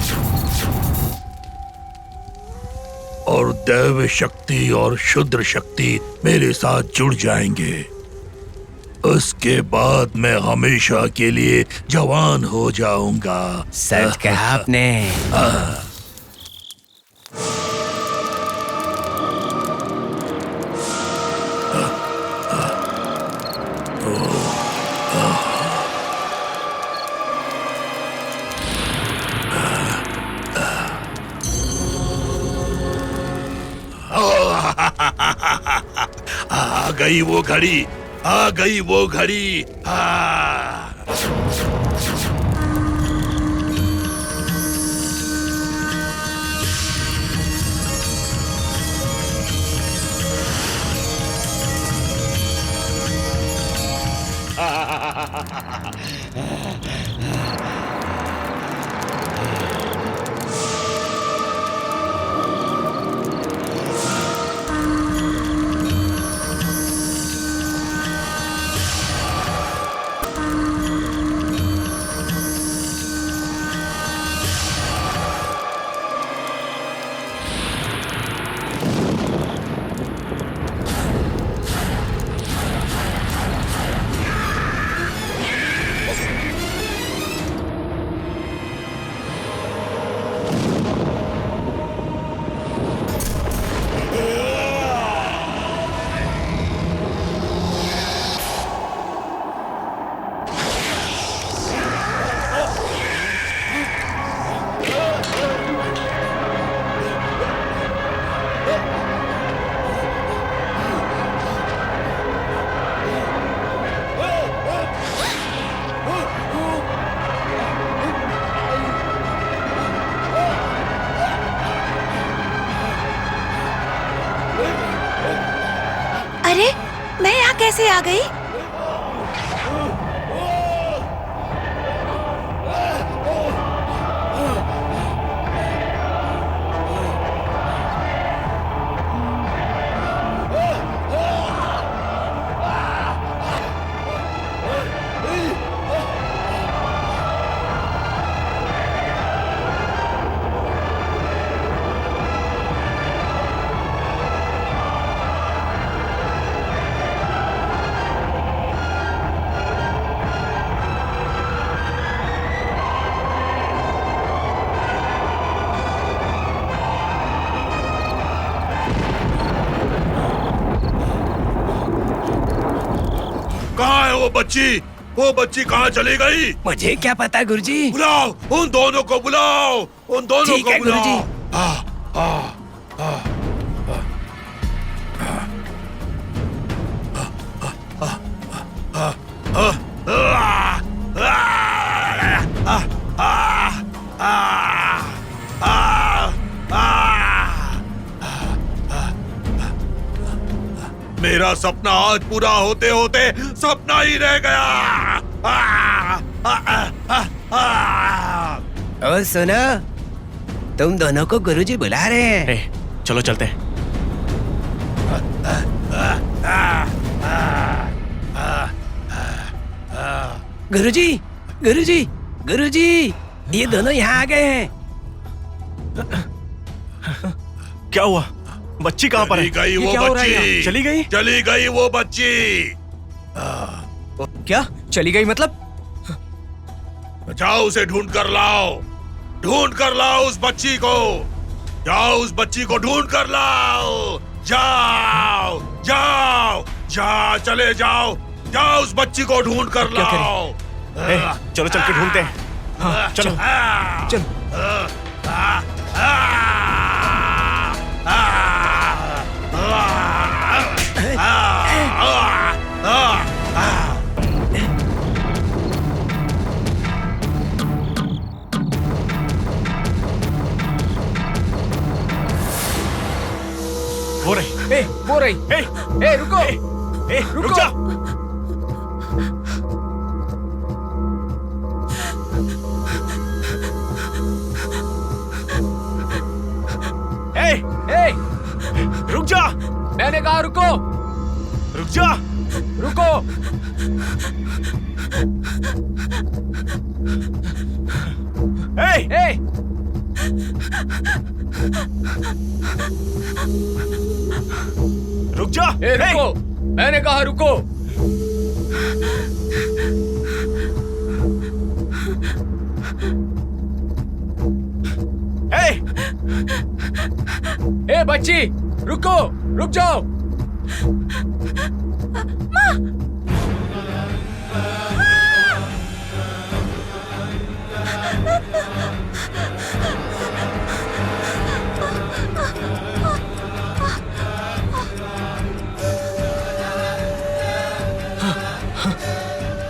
और दैव शक्ति और शुद्र शक्ति मेरे साथ जुड़ जाएंगे। उसके बाद मैं हमेशा के लिए जवान हो जाऊंगा। सच कहा आपने। आ गई वो घड़ी, आ गई वो घड़ी। अरे मैं यहाँ कैसे आ गई? कहाँ है वो बच्ची? वो बच्ची कहाँ चली गई? मुझे क्या पता गुरुजी। बुलाओ, उन दोनों को बुलाओ, उन दोनों ठीक को है, बुलाओ। गुरुजी। मेरा सपना आज पूरा होते होते सपना ही रह गया। ओ सुनो, तुम दोनों को गुरुजी बुला रहे हैं। ए, चलो चलते हैं। गुरुजी, गुरुजी, गुरुजी, ये दोनों यहाँ आ गए हैं। क्या हुआ? बच्ची कहाँ पर है? चली गई ये वो क्या हो रहा है यहाँ? बच्ची। चली गई? चली गई वो बच्ची। क्या चली गई मतलब? जाओ उसे ढूंढ कर लाओ, ढूंढ कर लाओ उस बच्ची को। जाओ उस बच्ची को ढूंढ कर लाओ। जाओ जाओ जाओ, चले जाओ, जाओ उस बच्ची को ढूंढ कर क्या करें? लाओ। ए, चलो चल के ढूंढते हैं। हाँ, चलो चल। वो रही। वो रही। ए, रुको। रुक जा। ए, मैंने कहा रुको। रुक जा। रुको। ए! ए! रुक जा। ए, रुको। मैंने कहा रुको। ए! ए बच्ची, रुको, रुक जाओ।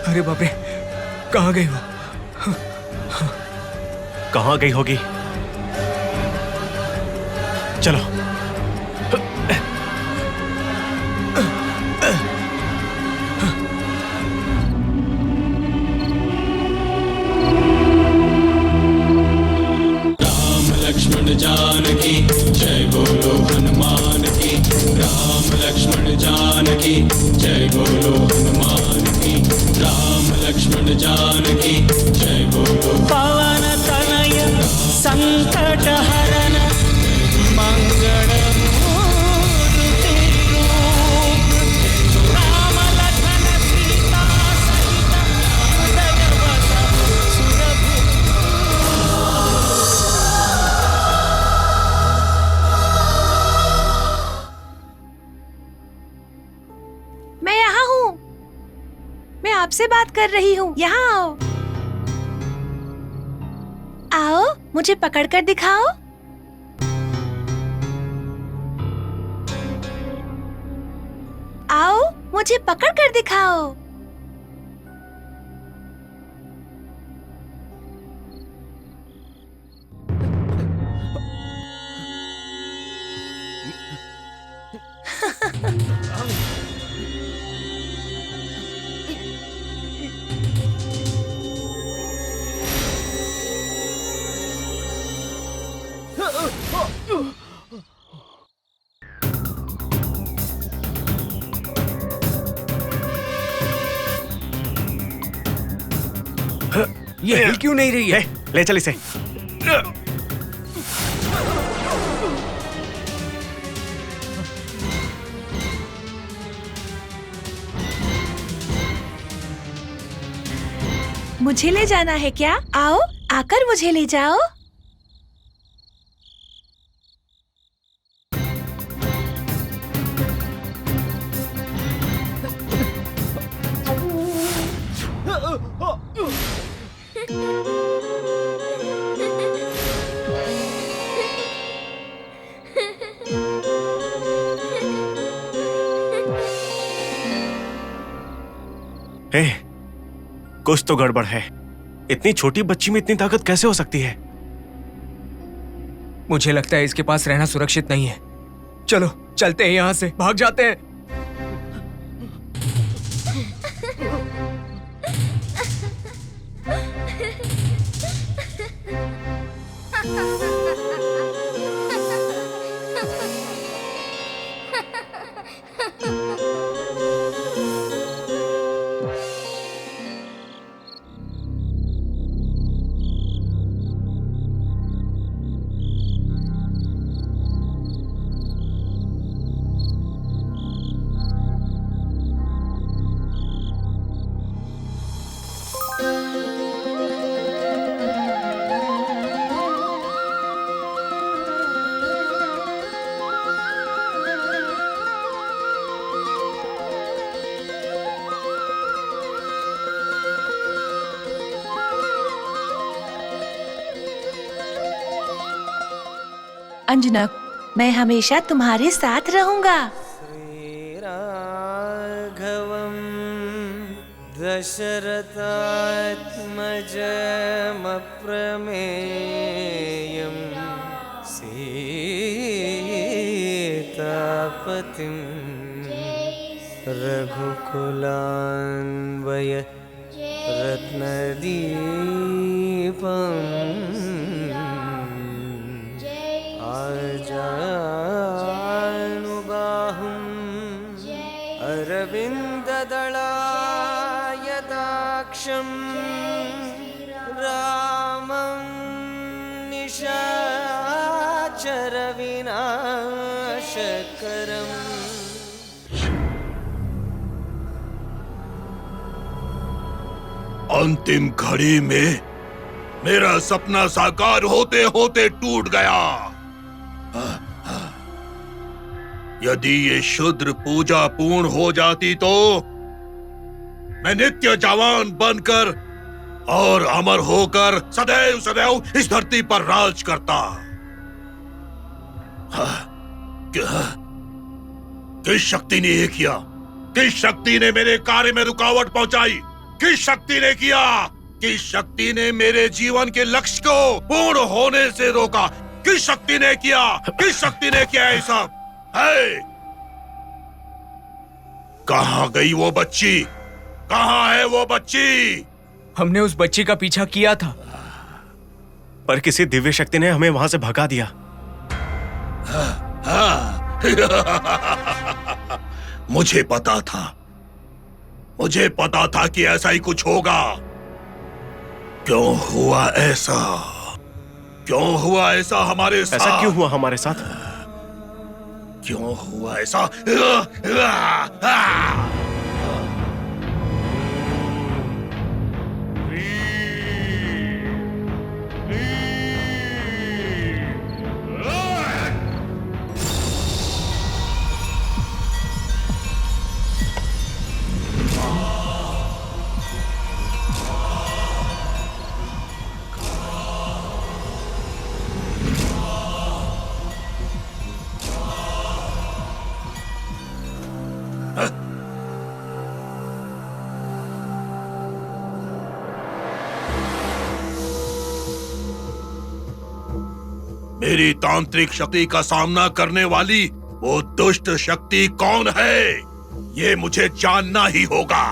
अरे बाप रे, कहाँ गई वो? कहाँ गई होगी? चलो। लक्ष्मण जानकी जय बोलो हनुमान की। राम लक्ष्मण जानकी जय बोलो हनुमान की। राम लक्ष्मण जानकी जय बोलो। पवन तनय संकट हरन मंगल मूर्ति रूप। राम लखन सीता सहित जगवत सुरभि। मैं यहाँ हूँ। मैं आपसे बात कर रही हूँ। यहाँ आओ। आओ, मुझे पकड़कर दिखाओ। आओ, मुझे पकड़कर दिखाओ। ये हिल क्यों नहीं रही है? ले चल इसे। मुझे ले जाना है क्या? आओ, आकर मुझे ले जाओ। ए, कुछ तो गड़बड़ है। इतनी छोटी बच्ची में इतनी ताकत कैसे हो सकती है? मुझे लगता है इसके पास रहना सुरक्षित नहीं है। चलो चलते हैं यहाँ से, भाग जाते हैं। अंजना, मैं हमेशा तुम्हारे साथ रहूंगा। श्रीराघवं दशरथात्मजमप्रमेयं सीतापतिं रघुकुलान्वय रत्नदीपम् आजानुबाहुं रामं निशाचरविनाशकरम् अंतिम घड़ी में मेरा सपना साकार होते होते टूट गया। यदि ये शुद्र पूजा पूर्ण हो जाती तो मैं नित्य जवान बनकर और अमर होकर सदैव सदैव इस धरती पर राज करता। किस शक्ति ने ये किया? किस शक्ति ने मेरे कार्य में रुकावट पहुंचाई? किस शक्ति ने किया? किस शक्ति ने मेरे जीवन के लक्ष्य को पूर्ण होने से रोका? किस शक्ति ने किया? किस शक्ति ने किया ये सब? है? कहाँ गई वो बच्ची? कहाँ है वो बच्ची? हमने उस बच्ची का पीछा किया था, पर किसी दिव्य शक्ति ने हमें वहां से भगा दिया। मुझे पता था, मुझे पता था कि ऐसा ही कुछ होगा। क्यों हुआ ऐसा? क्यों हुआ ऐसा हमारे साथ? ऐसा क्यों हुआ हमारे साथ? क्यों हुआ ऐसा? मेरी तांत्रिक शक्ति का सामना करने वाली वो दुष्ट शक्ति कौन है? ये मुझे जानना ही होगा।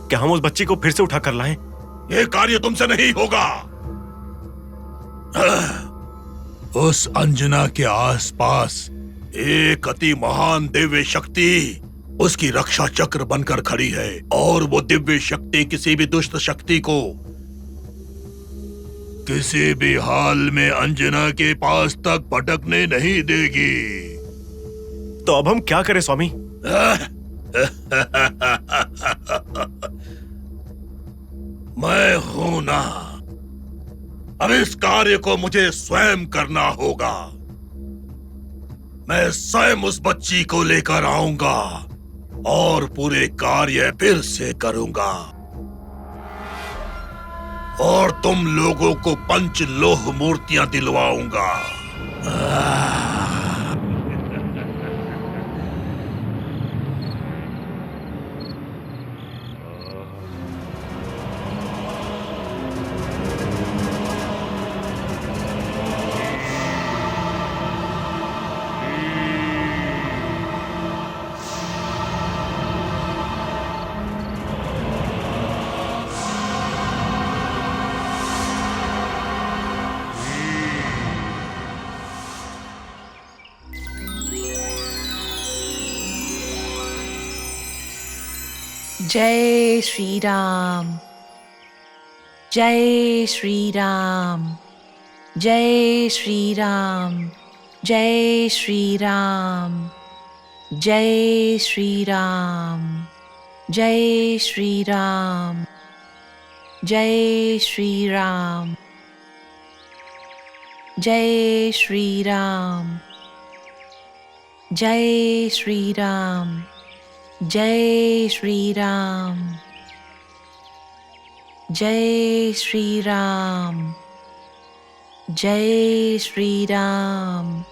क्या हम उस बच्ची को फिर से उठा कर लाएं? ये कार्य तुमसे नहीं होगा। उस अंजना के आसपास एक अति महान दिव्य शक्ति उसकी रक्षा चक्र बनकर खड़ी है, और वो दिव्य शक्ति किसी भी दुष्ट शक्ति को किसी भी हाल में अंजना के पास तक भटकने नहीं देगी। तो अब हम क्या करें स्वामी? मैं हूं ना, अब इस कार्य को मुझे स्वयं करना होगा। मैं स्वयं उस बच्ची को लेकर आऊंगा और पूरे कार्य फिर से करूंगा, और तुम लोगों को पंचलोह मूर्तियां दिलवाऊंगा। जय श्री राम, जय श्री राम, जय श्री राम, जय श्री राम, जय श्री राम, जय श्री राम, जय श्री राम, जय श्री राम, जय श्री राम, जय श्री राम, जय श्री राम, जय श्री राम।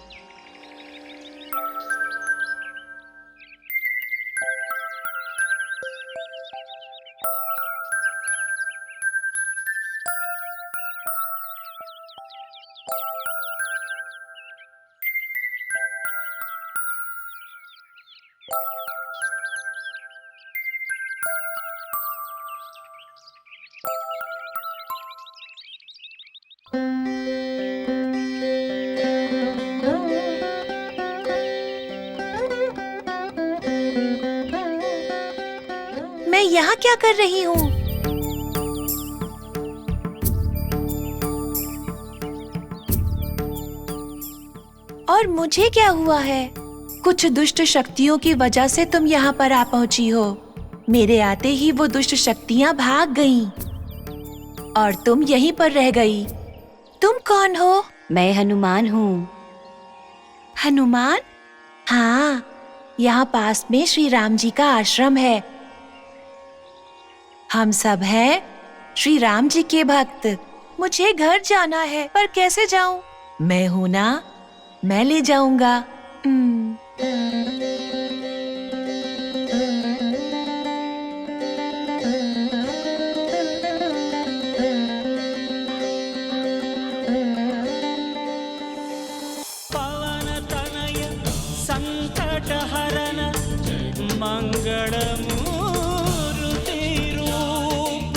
मैं यहाँ क्या कर रही हूँ? और मुझे क्या हुआ है? कुछ दुष्ट शक्तियों की वजह से तुम यहाँ पर आ पहुँची हो। मेरे आते ही वो दुष्ट शक्तियाँ भाग गईं और तुम यहीं पर रह गई। तुम कौन हो? मैं हनुमान हूँ। हनुमान? हाँ, यहाँ पास में श्री राम जी का आश्रम है। हम सब हैं श्री राम जी के भक्त। मुझे घर जाना है, पर कैसे जाऊं? मैं हूं ना, मैं ले जाऊंगा। पवन तनय संकट हरन मंगल मूर्ति रूप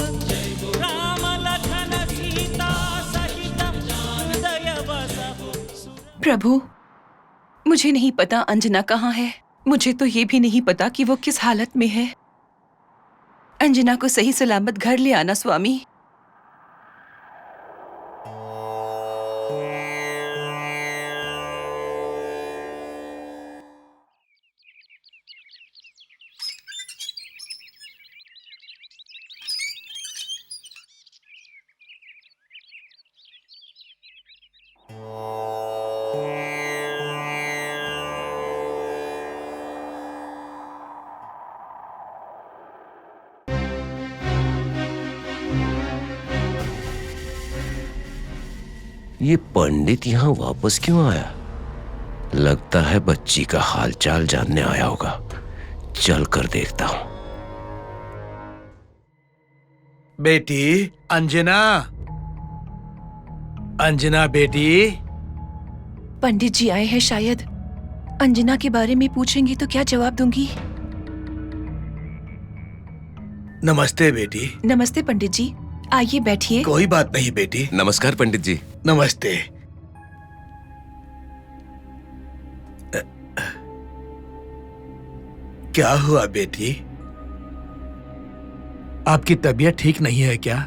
राम लखन सीता सहित हृदय बसहु। प्रभु, मुझे नहीं पता अंजना कहाँ है। मुझे तो ये भी नहीं पता कि वो किस हालत में है। अंजना को सही सलामत घर ले आना स्वामी। ये पंडित यहाँ वापस क्यों आया? लगता है बच्ची का हालचाल जानने आया होगा। चल कर देखता हूँ। बेटी अंजना, अंजना बेटी। पंडित जी आए हैं शायद। अंजना के बारे में पूछेंगी तो क्या जवाब दूंगी? नमस्ते बेटी। नमस्ते पंडित जी, आइए बैठिए। कोई बात नहीं बेटी। नमस्कार पंडित जी। नमस्ते। क्या हुआ बेटी? आपकी तबीयत ठीक नहीं है क्या?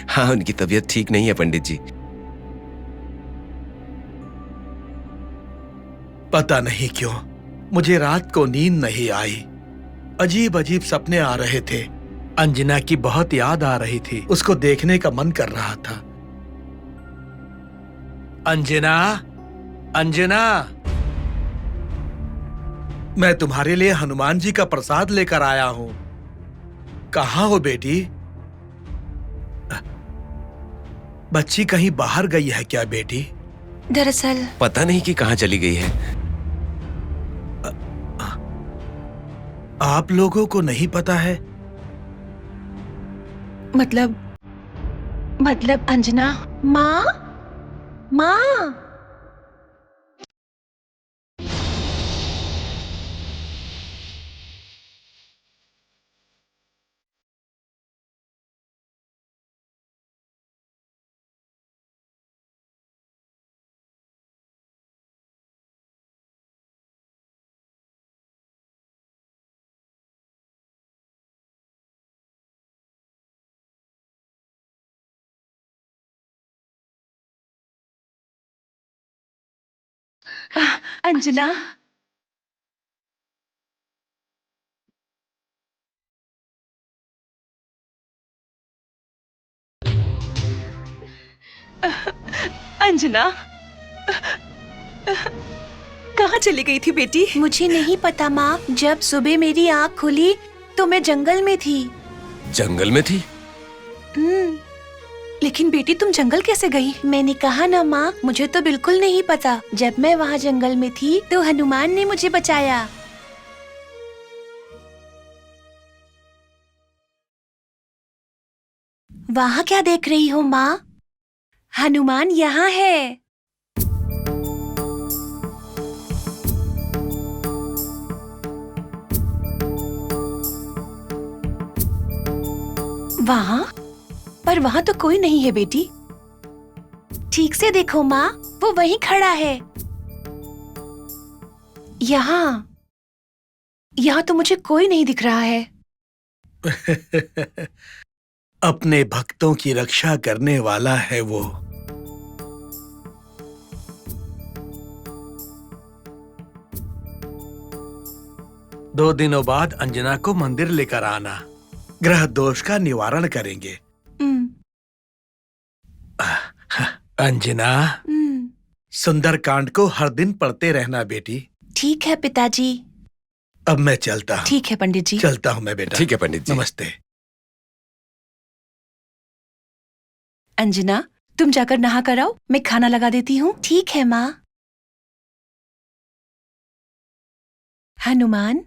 हाँ, उनकी तबीयत ठीक नहीं है पंडित जी। पता नहीं क्यों मुझे रात को नींद नहीं आई। अजीब अजीब सपने आ रहे थे। अंजना की बहुत याद आ रही थी। उसको देखने का मन कर रहा था। अंजना, अंजना, मैं तुम्हारे लिए हनुमान जी का प्रसाद लेकर आया हूं। कहाँ हो बेटी? बच्ची कहीं बाहर गई है क्या बेटी? दरअसल पता नहीं कि कहाँ चली गई है। आप लोगों को नहीं पता है? मतलब अंजना। माँ, माँ। अंजना, अंजना, कहाँ चली गई थी बेटी? मुझे नहीं पता माँ। जब सुबह मेरी आँख खुली तो मैं जंगल में थी। जंगल में थी? लेकिन बेटी तुम जंगल कैसे गई? मैंने कहा ना माँ, मुझे तो बिल्कुल नहीं पता। जब मैं वहाँ जंगल में थी तो हनुमान ने मुझे बचाया। वहाँ क्या देख रही हो माँ? हनुमान यहाँ है। वहाँ? पर वहाँ तो कोई नहीं है बेटी। ठीक से देखो माँ, वो वहीं खड़ा है। यहाँ तो मुझे कोई नहीं दिख रहा है। अपने भक्तों की रक्षा करने वाला है वो। 2 दिनों बाद अंजना को मंदिर लेकर आना, ग्रह दोष का निवारण करेंगे। अंजना, सुंदरकांड को हर दिन पढ़ते रहना बेटी। ठीक है पिताजी। अब मैं चलता हूँ। ठीक है पंडित जी। चलता हूँ मैं बेटा। ठीक है पंडित जी। नमस्ते। अंजना, तुम जाकर नहा कर आओ, मैं खाना लगा देती हूँ। ठीक है माँ। हनुमान,